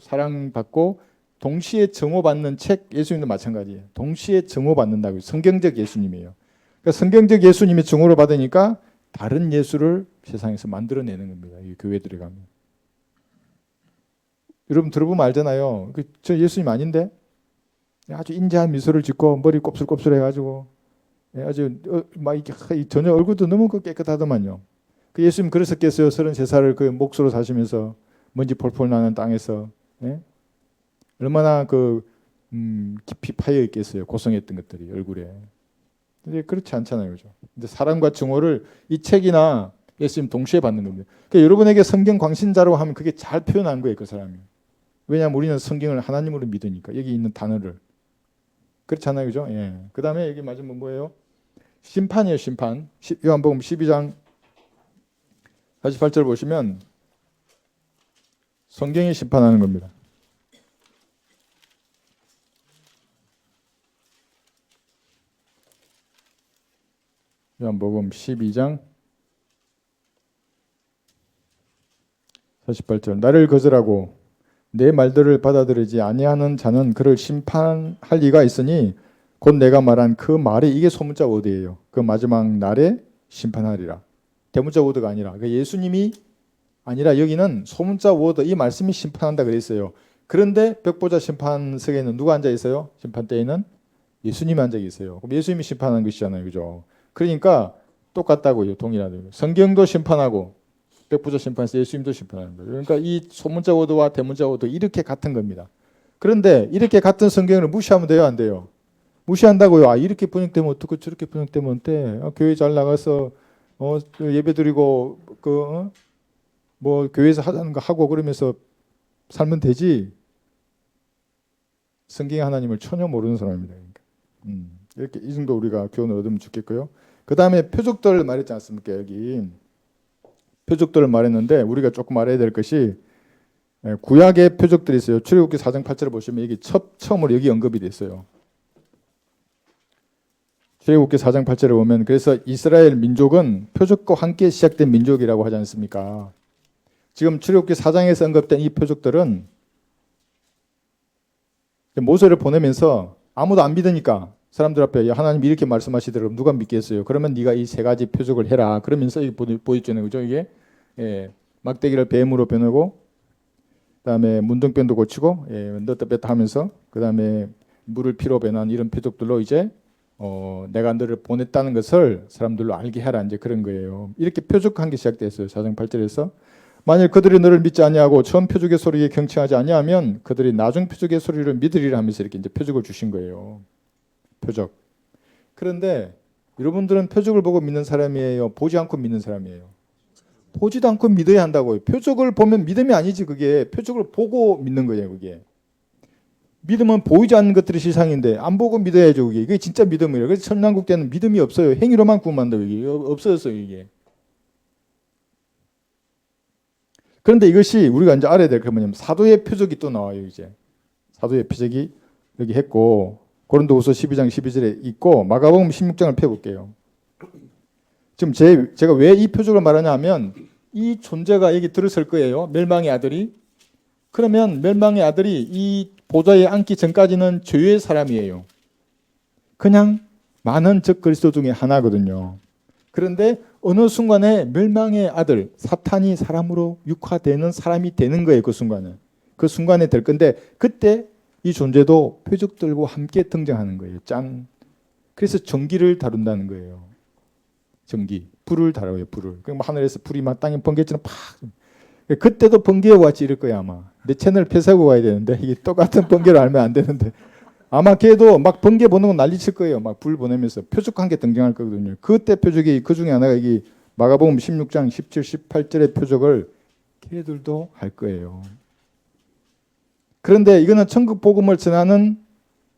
사랑받고 동시에 증오받는 책 예수님도 마찬가지예요. 동시에 증오받는다고요. 성경적 예수님이에요. 그러니까 성경적 예수님이 증오를 받으니까 다른 예수를 세상에서 만들어내는 겁니다. 이 교회들에 가면. 여러분 들어보면 알잖아요. 저 예수님 아닌데? 아주 인자한 미소를 짓고 머리 곱슬곱슬 해가지고 아주 전혀 얼굴도 너무 깨끗하더만요. 그 예수님 그러셨겠어요. 33살을 그 목수로 사시면서 먼지 폴폴 나는 땅에서 예? 얼마나 깊이 파여 있겠어요. 고성했던 것들이 얼굴에. 근데 그렇지 않잖아요, 그죠? 근데 사랑과 증오를 이 책이나 예수님 동시에 받는 겁니다. 그러니까 여러분에게 성경 광신자라고 하면 그게 잘 표현한 거예요, 그 사람이. 왜냐하면 우리는 성경을 하나님으로 믿으니까 여기 있는 단어를. 그렇잖아요, 그죠? 예. 그 다음에 여기 맞으면 뭐예요? 심판이에요, 심판. 요한복음 12장 48절 보시면 성경이 심판하는 겁니다. 요한복음 12장 48절 나를 거절하고 내 말들을 받아들이지 아니하는 자는 그를 심판할 이가 있으니 곧 내가 말한 그 말이 이게 소문자 워드예요. 그 마지막 날에 심판하리라. 대문자 워드가 아니라 그러니까 예수님이 아니라 여기는 소문자 워드 이 말씀이 심판한다 그랬어요. 그런데 벽보자 심판석에는 누가 앉아 있어요? 심판 때에는 예수님이 앉아 있어요. 그럼 예수님이 심판하는 것이잖아요, 그죠? 그러니까 똑같다고요, 동일하다고요. 성경도 심판하고 벽보자 심판에서 예수님도 심판하는 거예요. 그러니까 이 소문자 워드와 대문자 워드 이렇게 같은 겁니다. 그런데 이렇게 같은 성경을 무시하면 돼요, 안 돼요? 무시한다고요. 아 이렇게 번역되면 어떻고 저렇게 번역되면 어때? 교회 잘 나가서 예배드리고 뭐 교회에서 하자는 거 하고 그러면서 살면 되지. 성경의 하나님을 전혀 모르는 사람입니다. 그러니까. 이렇게 이 정도 우리가 교훈을 얻으면 좋겠고요. 그 다음에 표적들 말했지 않습니까? 여기 표적들을 말했는데 우리가 조금 알아야 될 것이 구약의 표적들이 있어요. 출애굽기 4장 8절을 보시면 여기 처음으로 여기 언급이 됐어요. 출애굽기 4장 8절에 보면 그래서 이스라엘 민족은 표적과 함께 시작된 민족이라고 하지 않습니까? 지금 출애굽기 4장에서 언급된 이 표적들은 모세를 보내면서 아무도 안 믿으니까 사람들 앞에 하나님 이렇게 말씀하시더라도 누가 믿겠어요? 그러면 네가 이 세 가지 표적을 해라. 그러면서 보여주잖아요, 그죠? 이게 막대기를 뱀으로 변하고, 그다음에 문둥병도 고치고, 넣다 뺐다 하면서, 그다음에 물을 피로 변한 이런 표적들로 이제 내가 너를 보냈다는 것을 사람들로 알게 하라 이제 그런 거예요. 이렇게 표적한 게 시작됐어요. 4장 8절에서 만일 그들이 너를 믿지 아니하고 처음 표적의 소리에 경청하지 아니하면 그들이 나중 표적의 소리를 믿으리라 하면서 이렇게 이제 표적을 주신 거예요. 표적. 그런데 여러분들은 표적을 보고 믿는 사람이에요? 보지 않고 믿는 사람이에요? 보지도 않고 믿어야 한다고요. 표적을 보면 믿음이 아니지 그게. 표적을 보고 믿는 거예요 그게. 믿음은 보이지 않는 것들이 세상인데 안 보고 믿어야죠 그게. 이게 진짜 믿음이에요. 그래서 천남국 때는 믿음이 없어요. 행위로만 구원한다고 이게. 없어졌어요 이게. 그런데 이것이 우리가 이제 알아야 될 게 뭐냐면 사도의 표적이 또 나와요 이제. 사도의 표적이 여기 했고 고린도후서 12장 12절에 있고 마가복음 16장을 펴볼게요. 지금 제가 왜 이 표적을 말하냐 하면 이 존재가 여기 들었을 거예요. 멸망의 아들이. 그러면 멸망의 아들이 이 보좌에 앉기 전까지는 죄의 사람이에요. 그냥 많은 적그리스도 중에 하나거든요. 그런데 어느 순간에 멸망의 아들 사탄이 사람으로 육화되는 사람이 되는 거예요. 그 순간에. 그 순간에 될 건데 그때 이 존재도 표적들과 함께 등장하는 거예요. 짠. 그래서 전기를 다룬다는 거예요. 전기. 불을 다뤄요. 불을. 그럼 하늘에서 불이 막 땅에 번개처럼 팍. 그때도 번개와 같이 이럴 거야 아마. 내 채널 폐쇄하고 가야 되는데 이게 똑같은 번개를 알면 안 되는데 아마 걔도 막 번개 보는 거 난리칠 거예요. 막 불 보내면서 표적한 게 등장할 거거든요. 그때 표적이 그 중에 하나가 여기 마가복음 16장 17, 18절의 표적을 걔들도 할 거예요. 그런데 이거는 천국 복음을 전하는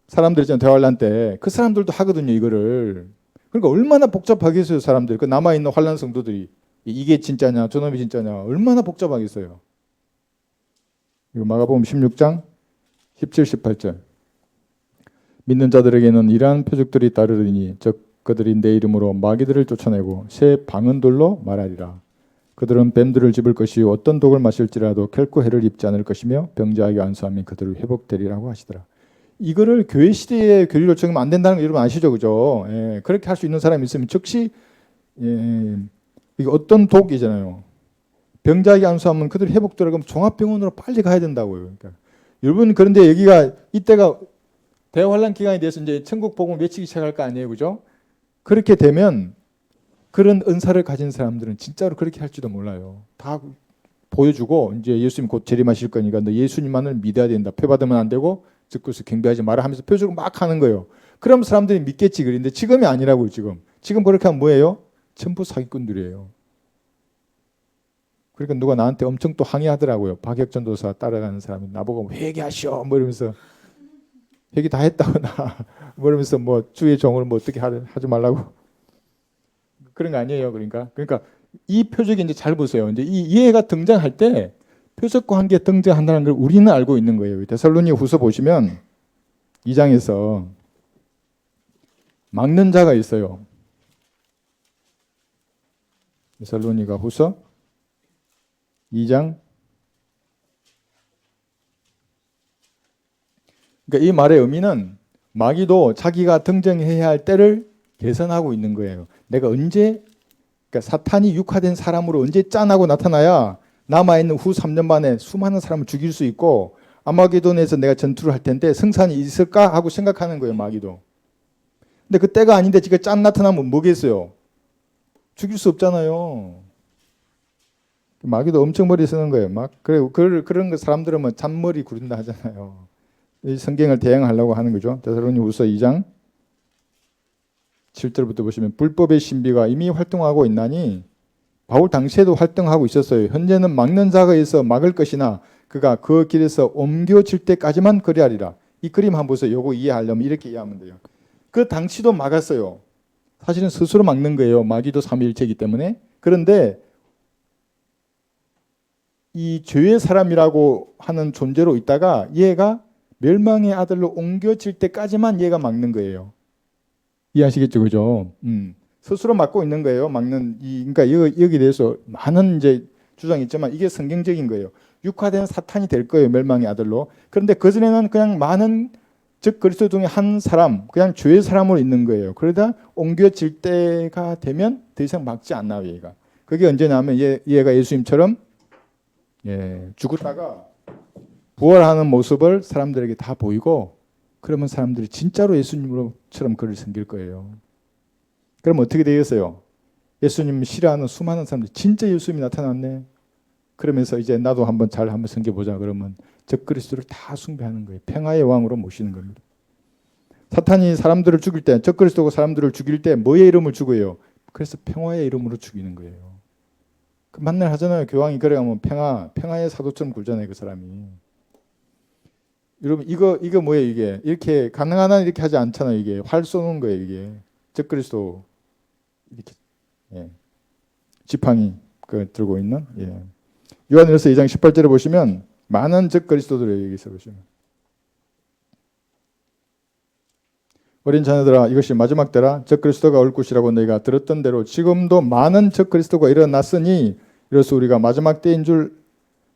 사람들 있잖아요. 대환란 때 그 사람들도 하거든요. 이거를. 그러니까 얼마나 복잡하겠어요. 사람들. 그 남아있는 환란 성도들이 이게 진짜냐 저놈이 진짜냐 얼마나 복잡하겠어요. 이거 마가복음 16장 17, 18절 믿는 자들에게는 이러한 표적들이 따르리니 즉 그들이 내 이름으로 마귀들을 쫓아내고 새 방언들로 말하리라. 그들은 뱀들을 집을 것이요 어떤 독을 마실지라도 결코 해를 입지 않을 것이며 병자에게 안수하면 그들을 회복되리라고 하시더라. 이거를 교회 시대에 교리로 적으면 안 된다는 거 여러분 아시죠, 그죠? 그렇게 할 수 있는 사람이 있으면 즉시 이게 어떤 독이잖아요. 병자에게 안수하면 그들이 회복되라 그러면 종합병원으로 빨리 가야 된다고요. 그러니까 여러분 그런데 여기가 이때가 대환란 기간에 대해서 이제 천국 복음을 외치기 시작할 거 아니에요, 그죠? 그렇게 되면 그런 은사를 가진 사람들은 진짜로 그렇게 할지도 몰라요. 다 보여주고 이제 예수님 곧 재림하실 거니까 너 예수님만을 믿어야 된다. 표받으면 안 되고 즉그리스도 경배하지 마라 하면서 표적을 막 하는 거예요. 그럼 사람들이 믿겠지. 그런데 지금이 아니라고요. 지금 그렇게 하면 뭐예요? 전부 사기꾼들이에요. 그러니까 누가 나한테 엄청 또 항의하더라고요. 박혁 전도사 따라가는 사람이 나보고 회개하시오 뭐 이러면서 회개 다 했다고 나 뭐 이러면서 뭐 주의 종을 뭐 어떻게 하지 말라고 그런 거 아니에요. 그러니까 이 표적이 이제 잘 보세요. 이제 이 예가 등장할 때 표적과 함께 등장한다는 걸 우리는 알고 있는 거예요. 데살로니가 후서 보시면 2장에서 막는 자가 있어요. 데살로니가 후서 2장. 그러니까 이 말의 의미는 마귀도 자기가 등장해야 할 때를 계산하고 있는 거예요. 내가 언제, 그러니까 사탄이 육화된 사람으로 언제 짠하고 나타나야 남아있는 후 3년 만에 수많은 사람을 죽일 수 있고 아마게돈에서 내가 전투를 할 텐데 승산이 있을까 하고 생각하는 거예요. 마귀도. 근데 그 때가 아닌데 지가 짠 나타나면 뭐겠어요? 죽일 수 없잖아요. 마귀도 엄청 머리 쓰는 거예요. 막 그런 거 사람들은 뭐 잔머리 구린다 하잖아요. 이 성경을 대응하려고 하는 거죠. 데살로니가후서 2장 7절부터 보시면 불법의 신비가 이미 활동하고 있나니 바울 당시에도 활동하고 있었어요. 현재는 막는 자가 있어 막을 것이나 그가 그 길에서 옮겨질 때까지만 그리하리라. 이 그림 한번 보세요. 요거 이해하려면 이렇게 이해하면 돼요. 그 당시도 막았어요. 사실은 스스로 막는 거예요. 마귀도 삼위일체이기 때문에. 그런데 이 죄의 사람이라고 하는 존재로 있다가 얘가 멸망의 아들로 옮겨질 때까지만 얘가 막는 거예요. 이해하시겠죠, 그죠? 스스로 막고 있는 거예요. 그러니까 여기 대해서 많은 이제 주장이 있지만 이게 성경적인 거예요. 육화된 사탄이 될 거예요, 멸망의 아들로. 그런데 그 전에는 그냥 많은 즉 그리스도 중에 한 사람, 그냥 죄의 사람으로 있는 거예요. 그러다 옮겨질 때가 되면 더 이상 막지 않나요, 얘가. 그게 언제냐면 얘가 예수님처럼 죽었다가 부활하는 모습을 사람들에게 다 보이고 그러면 사람들이 진짜로 예수님처럼 그를 섬길 거예요. 그럼 어떻게 되겠어요? 예수님 싫어하는 수많은 사람들이 진짜 예수님이 나타났네. 그러면서 이제 나도 한번 섬겨보자. 그러면 적그리스도를 다 숭배하는 거예요. 평화의 왕으로 모시는 겁니다. 사탄이 사람들을 죽일 때, 적그리스도가 사람들을 죽일 때 뭐의 이름을 죽여요? 그래서 평화의 이름으로 죽이는 거예요. 그 만날 하잖아요. 교황이 그래가면 평화의 사도처럼 굴잖아요. 그 사람이. 여러분 이거 뭐예요? 이게 이렇게 가능한 한 이렇게 하지 않잖아요. 이게 활 쏘는 거예요. 이게 적그리스도 이렇게 지팡이 들고 있는. 요한일서 2장 18절에 보시면 많은 적그리스도들의 얘기에서 보시면 어린 자녀들아 이것이 마지막 때라 적그리스도가 올 것이라고 너희가 들었던 대로 지금도 많은 적그리스도가 일어났으니 이로써 우리가 마지막 때인 줄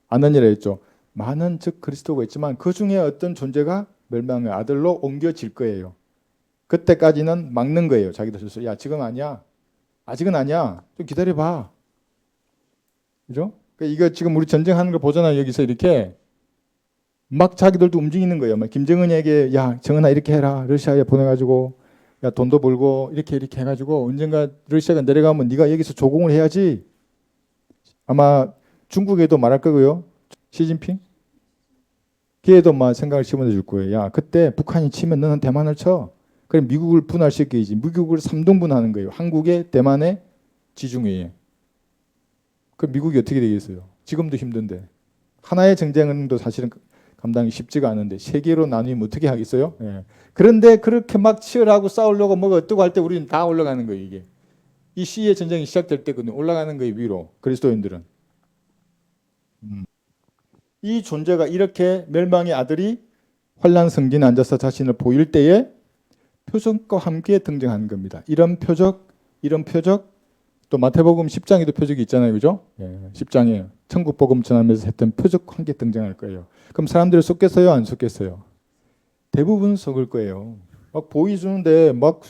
아느니라 했죠. 많은 적그리스도가 있지만 그 중에 어떤 존재가 멸망의 아들로 옮겨질 거예요. 그때까지는 막는 거예요. 자기들 스스로. 야 지금 아니야. 아직은 아니야. 좀 기다려봐. 그죠? 이거 지금 우리 전쟁하는 거 보잖아요. 여기서 이렇게 막 자기들도 움직이는 거예요. 막 김정은에게 야 정은아 이렇게 해라. 러시아에 보내가지고 야 돈도 벌고 이렇게 해가지고 언젠가 러시아가 내려가면 네가 여기서 조공을 해야지. 아마 중국에도 말할 거고요. 시진핑? 걔도 막 생각을 심어줄 거예요. 야 그때 북한이 치면 너는 대만을 쳐. 그럼 미국을 분할시켜야지. 미국을 3등분하는 거예요. 한국에 대만에 지중해에. 그럼 미국이 어떻게 되겠어요? 지금도 힘든데. 하나의 전쟁도 사실은 감당이 쉽지가 않은데 세계로 나누면 어떻게 하겠어요? 그런데 그렇게 막 치열하고 싸우려고 뭐가 어떠고 할 때 우리는 다 올라가는 거예요. 이게. 이 시의 전쟁이 시작될 때 올라가는 거예요. 위로. 그리스도인들은. 이 존재가 이렇게 멸망의 아들이 환난 성진에 앉아서 자신을 보일 때에 표적과 함께 등장하는 겁니다. 이런 표적 또 마태복음 10장에도 표적이 있잖아요. 그죠? 10장에 천국 복음 전하면서 했던 표적과 함께 등장할 거예요. 그럼 사람들이 속겠어요? 안 속겠어요? 대부분 속을 거예요. 막 보여주는데 막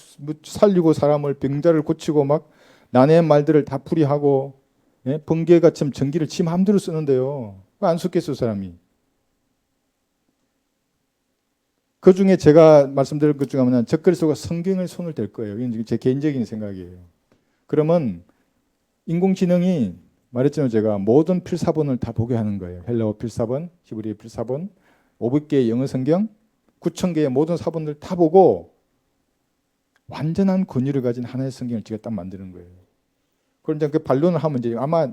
살리고 사람을 병자를 고치고 막 난해한 말들을 다 풀이하고 번개같이 전기를 지 마음대로 쓰는데요. 안 속겠어요, 사람이. 그 중에 제가 말씀드릴 것 중에 하나는 적그리스도가 성경을 손을 댈 거예요. 이건 제 개인적인 생각이에요. 그러면 인공지능이 말했잖아요. 제가 모든 필사본을 다 보게 하는 거예요. 헬라어 필사본, 히브리 필사본, 500개의 영어 성경, 9,000개의 모든 사본들 다 보고 완전한 권위를 가진 하나의 성경을 제가 딱 만드는 거예요. 그런데 그 반론을 하면 이제 아마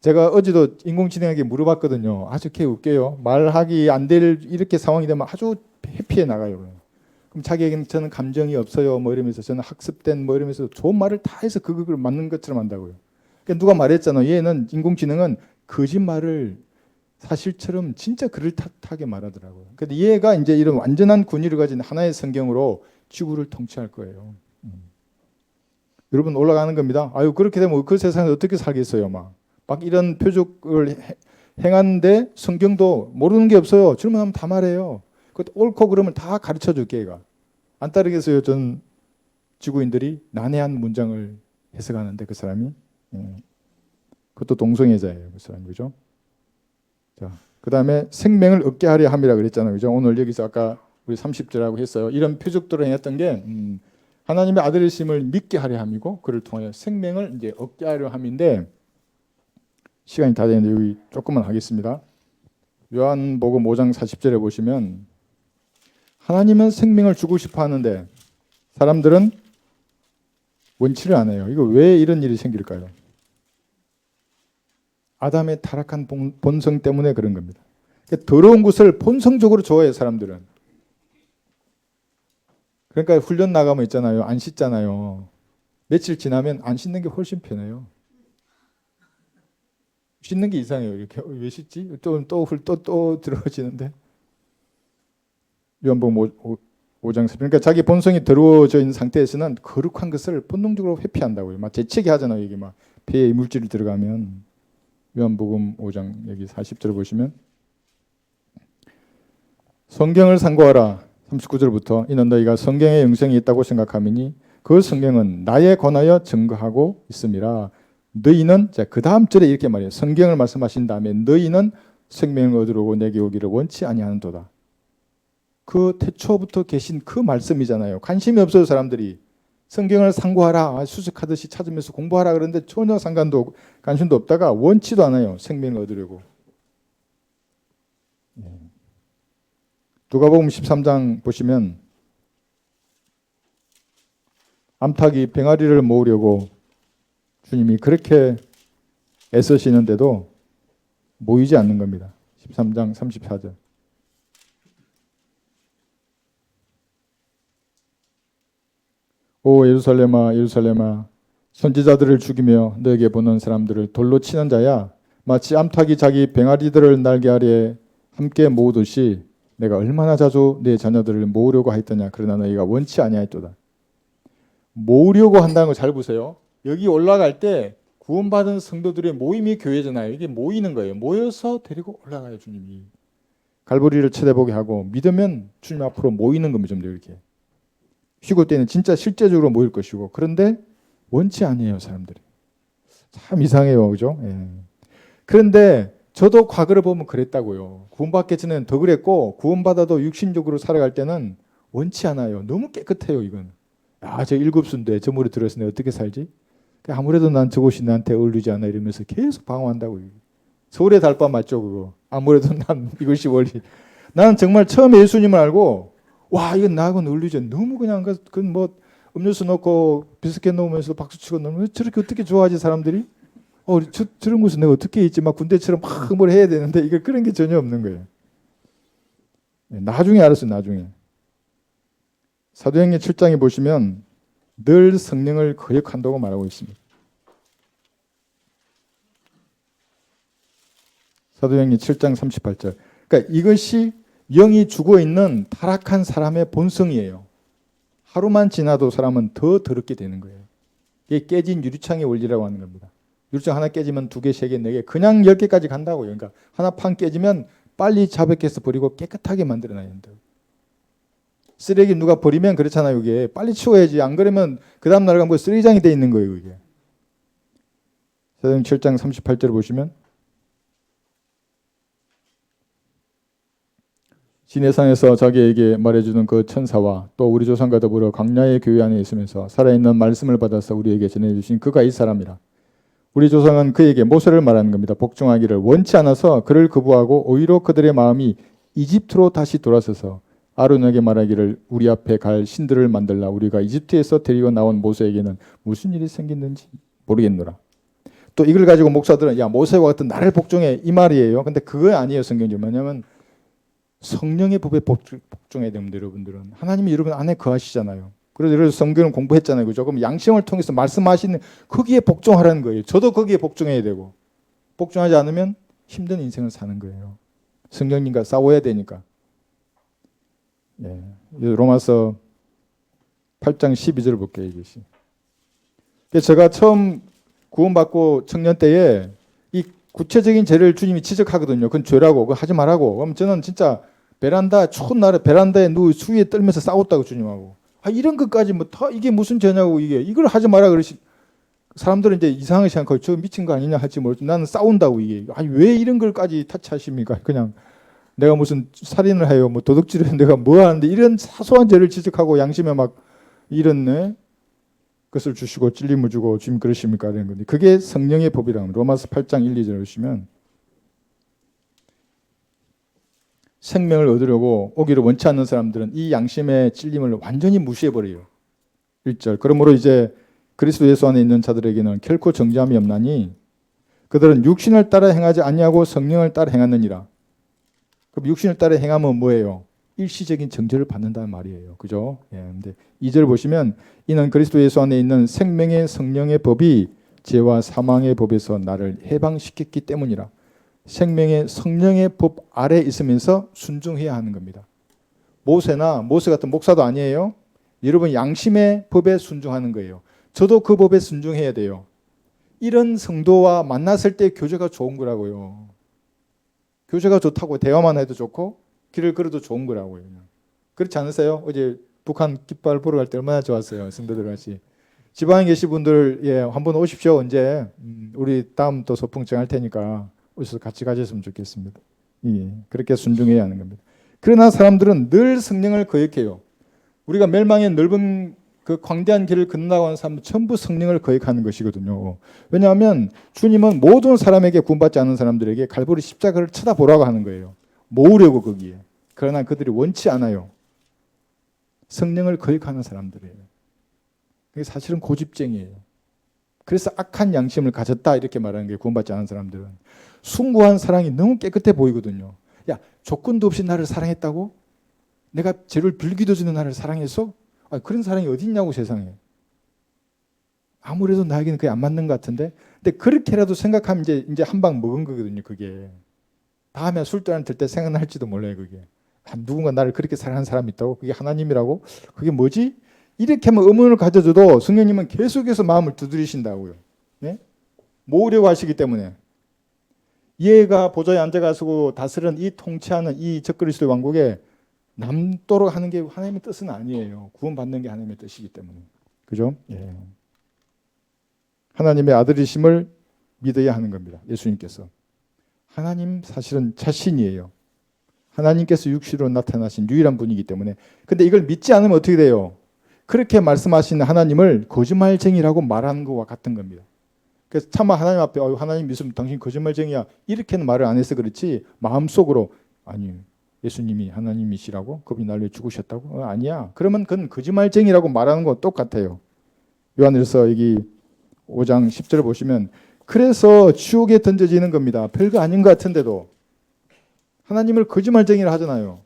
제가 어제도 인공지능에게 물어봤거든요. 아주 웃겨요. 말하기 안 될 이렇게 상황이 되면 아주 회피해 나가요. 그럼 자기에게는 저는 감정이 없어요. 뭐 이러면서 저는 학습된 뭐 이러면서 좋은 말을 다 해서 그걸 맞는 것처럼 한다고요. 그러니까 누가 말했잖아요. 얘는 인공지능은 거짓말을 사실처럼 진짜 그럴듯하게 말하더라고요. 근데 얘가 이제 이런 완전한 권위를 가진 하나의 성경으로 지구를 통치할 거예요. 여러분 올라가는 겁니다. 아유 그렇게 되면 그 세상에 어떻게 살겠어요, 막 이런 표적을 행하는데 성경도 모르는 게 없어요. 질문하면 다 말해요. 그 옳고 그름을 다 가르쳐 줄게 얘가. 안 따르겠어요. 전 지구인들이 난해한 문장을 해석하는데 그 사람이 그것도 동성애자예요. 그 사람 그죠? 자, 그다음에 생명을 얻게 하려 함이라 그랬잖아요. 그죠? 오늘 여기서 아까 우리 30절하고 했어요. 이런 표적들을 행했던 게 하나님의 아들이심을 믿게 하려 함이고 그를 통하여 생명을 이제 얻게 하려 함인데 시간이 다 되는데 여기 조금만 하겠습니다. 요한복음 5장 40절에 보시면 하나님은 생명을 주고 싶어 하는데 사람들은 원치를 안 해요. 이거 왜 이런 일이 생길까요? 아담의 타락한 본성 때문에 그런 겁니다. 그러니까 더러운 것을 본성적으로 좋아해요, 사람들은. 그러니까 훈련 나가면 있잖아요. 안 씻잖아요. 며칠 지나면 안 씻는 게 훨씬 편해요. 씻는 게 이상해요. 이렇게 왜 씻지? 또 들어지는데. 요한복음 5장 10. 그러니까 자기 본성이 더러워져 있는 상태에서는 거룩한 것을 본능적으로 회피한다고요. 막 재채기 하잖아요. 이게 막 폐에 이물질이 들어가면. 요한복음 5장 여기 40절 보시면 성경을 상고하라. 39절부터 이는 너희가 성경에 영생이 있다고 생각하미니 그 성경은 나에 관하여 증거하고 있음이라. 너희는 그 다음 절에 이렇게 말해요. 성경을 말씀하신 다음에 너희는 생명을 얻으려고 내게 오기를 원치 아니하는도다. 그 태초부터 계신 그 말씀이잖아요. 관심이 없어요. 사람들이. 성경을 상고하라. 수색하듯이 찾으면서 공부하라 그러는데 전혀 상관도 관심도 없다가 원치도 않아요. 생명을 얻으려고. 누가복음 13장 보시면 암탉이 병아리를 모으려고 주님이 그렇게 애쓰시는데도 모이지 않는 겁니다. 13장 34절. 오 예루살렘아 예루살렘아 선지자들을 죽이며 너에게 보는 사람들을 돌로 치는 자야 마치 암탉이 자기 병아리들을 날개 아래에 함께 모으듯이 내가 얼마나 자주 내 자녀들을 모으려고 하였더냐 그러나 너희가 원치 아니하였도다. 모으려고 한다는 거 잘 보세요. 여기 올라갈 때 구원받은 성도들의 모임이 교회잖아요. 이게 모이는 거예요. 모여서 데리고 올라가요. 주님이. 갈보리를 쳐다보게 하고 믿으면 주님 앞으로 모이는 겁니다. 이렇게. 휴고 때는 진짜 실제적으로 모일 것이고 그런데 원치 아니에요. 사람들이. 참 이상해요. 그죠? 예. 그런데 저도 과거를 보면 그랬다고요. 구원받기 전에는 더 그랬고 구원받아도 육신적으로 살아갈 때는 원치 않아요. 너무 깨끗해요. 이건. 저 일곱순데 저 물에 들어서 내가 어떻게 살지? 아무래도 난 저곳이 나한테 어울리지 않아 이러면서 계속 방황한다고. 서울의 달밤 맞죠 그거. 아무래도 난 이것이 원리. 나는 정말 처음에 예수님을 알고 와 이건 나하고는 어울리지. 너무 그냥 그건 뭐 음료수 넣고 비스켓 넣으면서 박수치고 넣으면 저렇게 어떻게 좋아하지 사람들이? 저런 곳은 내가 어떻게 있지? 막 군대처럼 막 뭘 해야 되는데 이거 그런 게 전혀 없는 거예요. 나중에 알았어요. 나중에. 사도행전 7장에 보시면 늘 성령을 거역한다고 말하고 있습니다. 사도행전 7장 38절. 그러니까 이것이 영이 죽어있는 타락한 사람의 본성이에요. 하루만 지나도 사람은 더 더럽게 되는 거예요. 이게 깨진 유리창의 원리라고 하는 겁니다. 유리창 하나 깨지면 2개, 3개, 4개 그냥 10개까지 간다고요. 그러니까 하나 판 깨지면 빨리 자백해서 버리고 깨끗하게 만들어놔야 된다고. 쓰레기 누가 버리면 그렇잖아요. 이게 빨리 치워야지. 안 그러면 그 다음 날 가면 쓰레기장이 돼 있는 거예요. 이게. 사도행전 7장 38절 보시면 시내산에서 자기에게 말해주는 그 천사와 또 우리 조상과 더불어 광야의 교회 안에 있으면서 살아있는 말씀을 받아서 우리에게 전해주신 그가 이 사람이라. 우리 조상은 그에게 모세를 말하는 겁니다. 복종하기를 원치 않아서 그를 거부하고 오히려 그들의 마음이 이집트로 다시 돌아서서 아론에게 말하기를 우리 앞에 갈 신들을 만들라. 우리가 이집트에서 데리고 나온 모세에게는 무슨 일이 생겼는지 모르겠노라. 또 이걸 가지고 목사들은 야 모세와 같은 나를 복종해 이 말이에요. 근데 그거 아니에요. 성경이 뭐냐면 성령의 법에 복종해야 됩니다. 여러분들은 하나님이 여러분 안에 거하시잖아요. 그래서 성경을 공부했잖아요. 그죠? 그럼 양심을 통해서 말씀하시는 거기에 복종하라는 거예요. 저도 거기에 복종해야 되고 복종하지 않으면 힘든 인생을 사는 거예요. 성령님과 싸워야 되니까. 예. 로마서 8장 12절 볼게요. 이것이. 제가 처음 구원받고 청년 때에 이 구체적인 죄를 주님이 지적하거든요. 그건 죄라고 그거 하지 말라고. 그럼 저는 진짜 베란다 추운 날에 베란다에 누워 수위에 떨면서 싸웠다고 주님하고. 이런 것까지 뭐 다 이게 무슨 죄냐고 이걸 하지 마라 그러시. 사람들은 이제 이상하게 생각하고 저 미친 거 아니냐 할지 모르지만 나는 싸운다고 이게. 왜 이런 걸까지 타치하십니까? 그냥 내가 무슨 살인을 해요, 뭐 도둑질을 해요, 내가 뭐 하는데 이런 사소한 죄를 지적하고 양심에 막 이런 것을 주시고 찔림을 주고 주님 그러십니까? 이런 건데 그게 성령의 법이라는 로마서 8장 1, 2절을 보시면 생명을 얻으려고 오기를 원치 않는 사람들은 이 양심의 찔림을 완전히 무시해버려요. 1절 그러므로 이제 그리스도 예수 안에 있는 자들에게는 결코 정죄함이 없나니 그들은 육신을 따라 행하지 아니하고 성령을 따라 행하느니라. 그럼 육신을 따라 행하면 뭐예요? 일시적인 정죄를 받는다는 말이에요. 그죠? 예, 근데 2절 보시면 이는 그리스도 예수 안에 있는 생명의 성령의 법이 죄와 사망의 법에서 나를 해방시켰기 때문이라. 생명의 성령의 법 아래 있으면서 순종해야 하는 겁니다. 모세 같은 목사도 아니에요. 여러분 양심의 법에 순종하는 거예요. 저도 그 법에 순종해야 돼요. 이런 성도와 만났을 때 교제가 좋은 거라고요. 교제가 좋다고 대화만 해도 좋고 길을 걸어도 좋은 거라고요. 그렇지 않으세요? 어제 북한 깃발 보러 갈 때 얼마나 좋았어요. 성도들 같이. 지방에 계신 분들 예, 한번 오십시오. 언제 우리 다음 또 소풍 정할 테니까 오셔서 같이 가셨으면 좋겠습니다. 예, 그렇게 순종해야 하는 겁니다. 그러나 사람들은 늘 성령을 거역해요. 우리가 멸망의 넓은 그 광대한 길을 건너가는 사람은 전부 성령을 거역하는 것이거든요. 왜냐하면 주님은 모든 사람에게 구원받지 않은 사람들에게 갈보리 십자가를 쳐다보라고 하는 거예요. 모으려고 거기에. 그러나 그들이 원치 않아요. 성령을 거역하는 사람들이에요. 그게 사실은 고집쟁이에요. 그래서 악한 양심을 가졌다 이렇게 말하는 게 구원받지 않은 사람들은 숭고한 사랑이 너무 깨끗해 보이거든요. 야 조건도 없이 나를 사랑했다고? 내가 죄를 빌기도 전에 나를 사랑했어? 그런 사랑이 어디 있냐고 세상에. 아무래도 나에게는 그게 안 맞는 것 같은데. 근데 그렇게라도 생각하면 이제 한 방 먹은 거거든요. 그게 다음에 술잔 들 때 생각날지도 몰라요. 그게 누군가 나를 그렇게 사랑하는 사람이 있다고? 그게 하나님이라고? 그게 뭐지? 이렇게 하면 의문을 가져줘도 성령님은 계속해서 마음을 두드리신다고요. 네? 모으려고 하시기 때문에. 얘가 보좌에 앉아가지고 다스는 이 통치하는 이 적그리스도의 왕국에 남도록 하는 게 하나님의 뜻은 아니에요. 구원받는 게 하나님의 뜻이기 때문에. 그죠? 예. 하나님의 아들이심을 믿어야 하는 겁니다. 예수님께서. 하나님 사실은 자신이에요. 하나님께서 육신으로 나타나신 유일한 분이기 때문에. 근데 이걸 믿지 않으면 어떻게 돼요? 그렇게 말씀하시는 하나님을 거짓말쟁이라고 말하는 것과 같은 겁니다. 그래서 차마 하나님 앞에 하나님 믿으면 당신 거짓말쟁이야 이렇게는 말을 안 해서 그렇지 마음속으로 아니 예수님이 하나님이시라고? 그분이 나를 위해 죽으셨다고? 아니야. 그러면 그건 거짓말쟁이라고 말하는 거 똑같아요. 요한일서 여기 5장 10절 보시면 그래서 지옥에 던져지는 겁니다. 별거 아닌 것 같은데도 하나님을 거짓말쟁이라 하잖아요.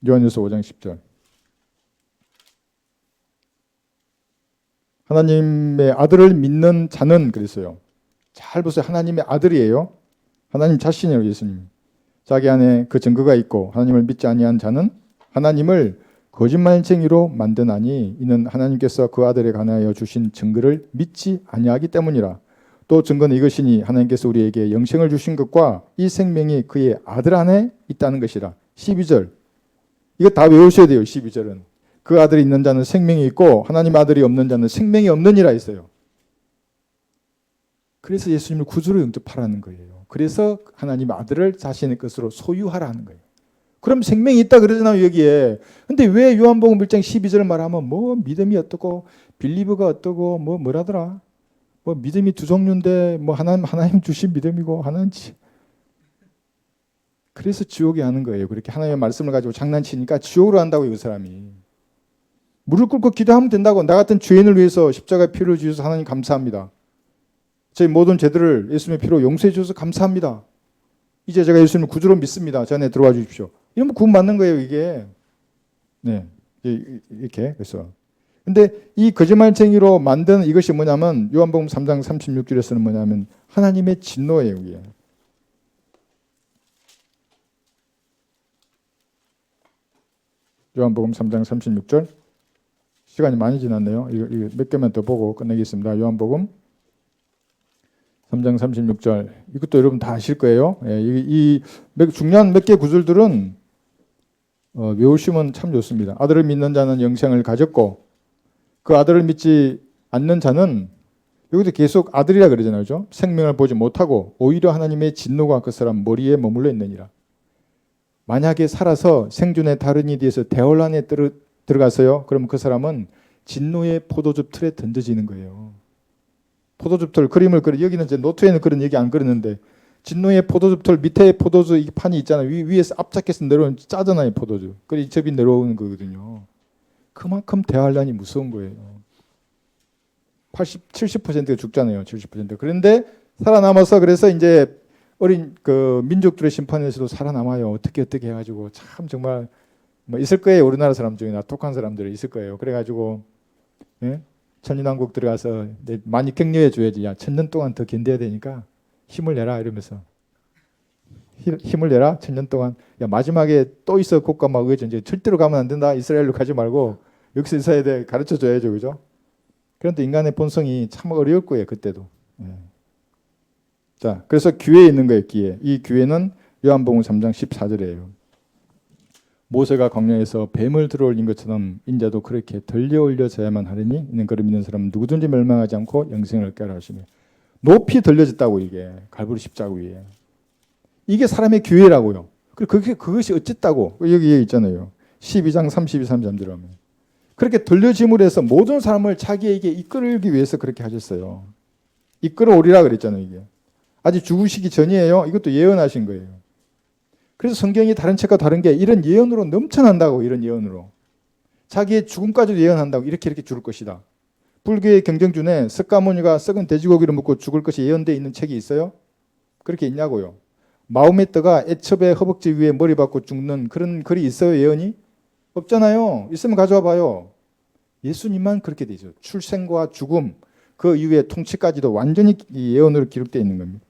요한일서 5장 10절. 하나님의 아들을 믿는 자는 그랬어요. 잘 보세요. 하나님의 아들이에요. 하나님 자신이에요. 예수님. 자기 안에 그 증거가 있고 하나님을 믿지 아니한 자는 하나님을 거짓말쟁이로 만드나니 이는 하나님께서 그 아들에 관하여 주신 증거를 믿지 아니하기 때문이라. 또 증거는 이것이니 하나님께서 우리에게 영생을 주신 것과 이 생명이 그의 아들 안에 있다는 것이라. 12절. 이거 다 외우셔야 돼요. 12절은. 그 아들이 있는 자는 생명이 있고 하나님 아들이 없는 자는 생명이 없느니라 했어요. 그래서 예수님을 구주로 영접하라는 거예요. 그래서 하나님 아들을 자신의 것으로 소유하라는 거예요. 그럼 생명이 있다 그러잖아요, 여기에. 근데 왜 요한복음 1장 12절 말하면 뭐 믿음이 어떻고 빌리브가 어떻고 뭐 뭐라더라? 뭐 믿음이 두 종류인데 뭐 하나님 주신 믿음이고 하나는 그래서 지옥에 하는 거예요. 그렇게 하나님의 말씀을 가지고 장난치니까 지옥으로 한다고 이 사람이. 무릎 꿇고 기도하면 된다고. 나 같은 죄인을 위해서 십자가의 피를 주셔서 하나님 감사합니다. 저희 모든 죄들을 예수님의 피로 용서해 주셔서 감사합니다. 이제 제가 예수님을 구주로 믿습니다. 제 안에 들어와 주십시오. 이러면 구원 받는 거예요, 이게. 네. 이렇게. 그래서. 근데 이 거짓말쟁이로 만든 이것이 뭐냐면 요한복음 3장 36절에서는 뭐냐면 하나님의 진노예요, 이게. 요한복음 3장 36절. 시간이 많이 지났네요. 이거 몇 개만 더 보고 끝내겠습니다. 요한복음 3장 36절. 이것도 여러분 다 아실 거예요. 예, 이 중요한 몇 개 구절들은 외우시면 참 좋습니다. 아들을 믿는 자는 영생을 가졌고 그 아들을 믿지 않는 자는 여기도 계속 아들이라 그러잖아요. 그렇죠? 생명을 보지 못하고 오히려 하나님의 진노가 그 사람 머리에 머물러 있느니라. 만약에 살아서 생존의 다른 이디에서 대혼란에 들어가서요. 그러면 그 사람은 진노의 포도즙 틀에 던져지는 거예요. 포도즙 틀 그림을 그려 여기는 이제 노트에는 그런 얘기 안 그렸는데 진노의 포도즙 틀 밑에 포도즙 이 판이 있잖아요. 위에서 앞자켓에서 내려오는 짜잖아요, 포도즙. 그래 이 즙이 내려오는 거거든요. 그만큼 대환란이 무서운 거예요. 70%가 죽잖아요. 70%. 그런데 살아남아서 그래서 이제 어린 그 민족들의 심판에서도 살아남아요. 어떻게 해가지고 참 정말 뭐 있을 거예요. 우리나라 사람 중에나 똑똑한 사람들이 있을 거예요. 그래가지고 예? 천년왕국 들어가서 많이 격려해 줘야지. 야, 1000년 동안 더 견뎌야 되니까 힘을 내라 이러면서 힘을 내라 1000년 동안. 야 마지막에 또 있어 국가 막 의전 절대로 가면 안 된다. 이스라엘로 가지 말고 여기서 있어야 돼. 가르쳐 줘야죠, 그죠? 그런데 인간의 본성이 참 어려울 거예요, 그때도. 예. 자, 그래서 기회에 있는 거예요, 기회. 이 기회는 요한복음 3장 14절이에요. 모세가 광야에서 뱀을 들어올린 것처럼 인자도 그렇게 들려올려져야만 하리니 이는 그를 믿는 사람은 누구든지 멸망하지 않고 영생을 얻게 하라 하시며 높이 들려졌다고 이게 갈보리 십자가 위에. 이게 사람의 기회라고요. 그것이 어쨌다고 여기 있잖아요. 12장 32, 33절 하면. 그렇게 들려짐으로 해서 모든 사람을 자기에게 이끌기 위해서 그렇게 하셨어요. 이끌어오리라 그랬잖아요, 이게. 아직 죽으시기 전이에요. 이것도 예언하신 거예요. 그래서 성경이 다른 책과 다른 게 이런 예언으로 넘쳐난다고. 이런 예언으로. 자기의 죽음까지도 예언한다고. 이렇게 죽을 것이다. 불교의 경전중에 석가모니가 썩은 돼지고기를 먹고 죽을 것이 예언되어 있는 책이 있어요? 그렇게 있냐고요. 마호메트가 애첩의 허벅지 위에 머리 박고 죽는 그런 글이 있어요? 예언이? 없잖아요. 있으면 가져와 봐요. 예수님만 그렇게 되죠. 출생과 죽음, 그 이후의 통치까지도 완전히 예언으로 기록되어 있는 겁니다.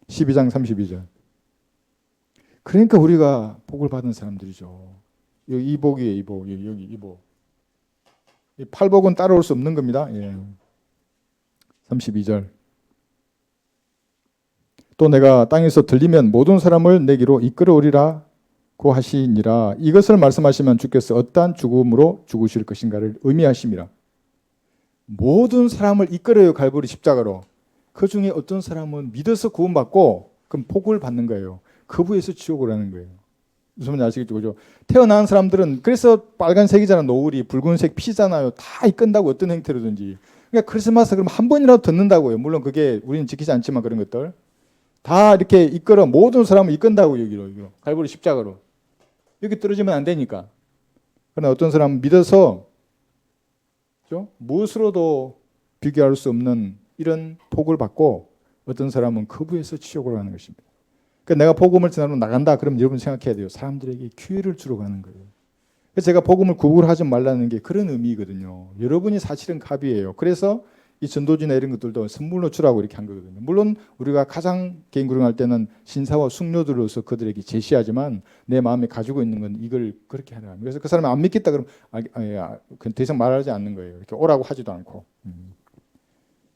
12장 32절. 그러니까 우리가 복을 받은 사람들이죠. 여기 이복이에요, 이복. 여기 이복. 이 팔복은 따라올 수 없는 겁니다. 예. 32절. 또 내가 땅에서 들리면 모든 사람을 내게로 이끌어오리라 고 하시니라. 이것을 말씀하시면 주께서 어떠한 죽음으로 죽으실 것인가를 의미하심이라. 모든 사람을 이끌어요, 갈보리 십자가로. 그 중에 어떤 사람은 믿어서 구원받고 그럼 복을 받는 거예요. 거부해서 지옥을 하는 거예요. 무슨 말인지 아시겠죠? 그죠? 태어난 사람들은 그래서 빨간색이잖아. 노을이 붉은색 피잖아요. 다 이끈다고 어떤 형태로든지. 그러니까 크리스마스 그럼 한 번이라도 듣는다고요. 물론 그게 우리는 지키지 않지만 그런 것들 다 이렇게 이끌어 모든 사람을 이끈다고 여기로 갈보리 십자가로. 여기 떨어지면 안 되니까. 그러나 어떤 사람은 믿어서 그렇죠? 무엇으로도 비교할 수 없는 이런 복을 받고 어떤 사람은 거부해서 지옥으로 가는 것입니다. 그러니까 내가 복음을 전하러 나간다. 그럼 여러분 생각해야 돼요. 사람들에게 기회를 주러 가는 거예요. 그래서 제가 복음을 구걸하지 말라는 게 그런 의미거든요. 여러분이 사실은 갑이에요. 그래서 이 전도지나 이런 것들도 선물로 주라고 이렇게 한 거거든요. 물론 우리가 가장 개인 구령할 때는 신사와 숙녀들로서 그들에게 제시하지만 내 마음에 가지고 있는 건 이걸 그렇게 하라. 그래서 그 사람이 안 믿겠다 그러면 더 이상 말하지 않는 거예요. 이렇게 오라고 하지도 않고.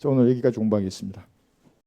오늘 여기까지 공부하겠습니다.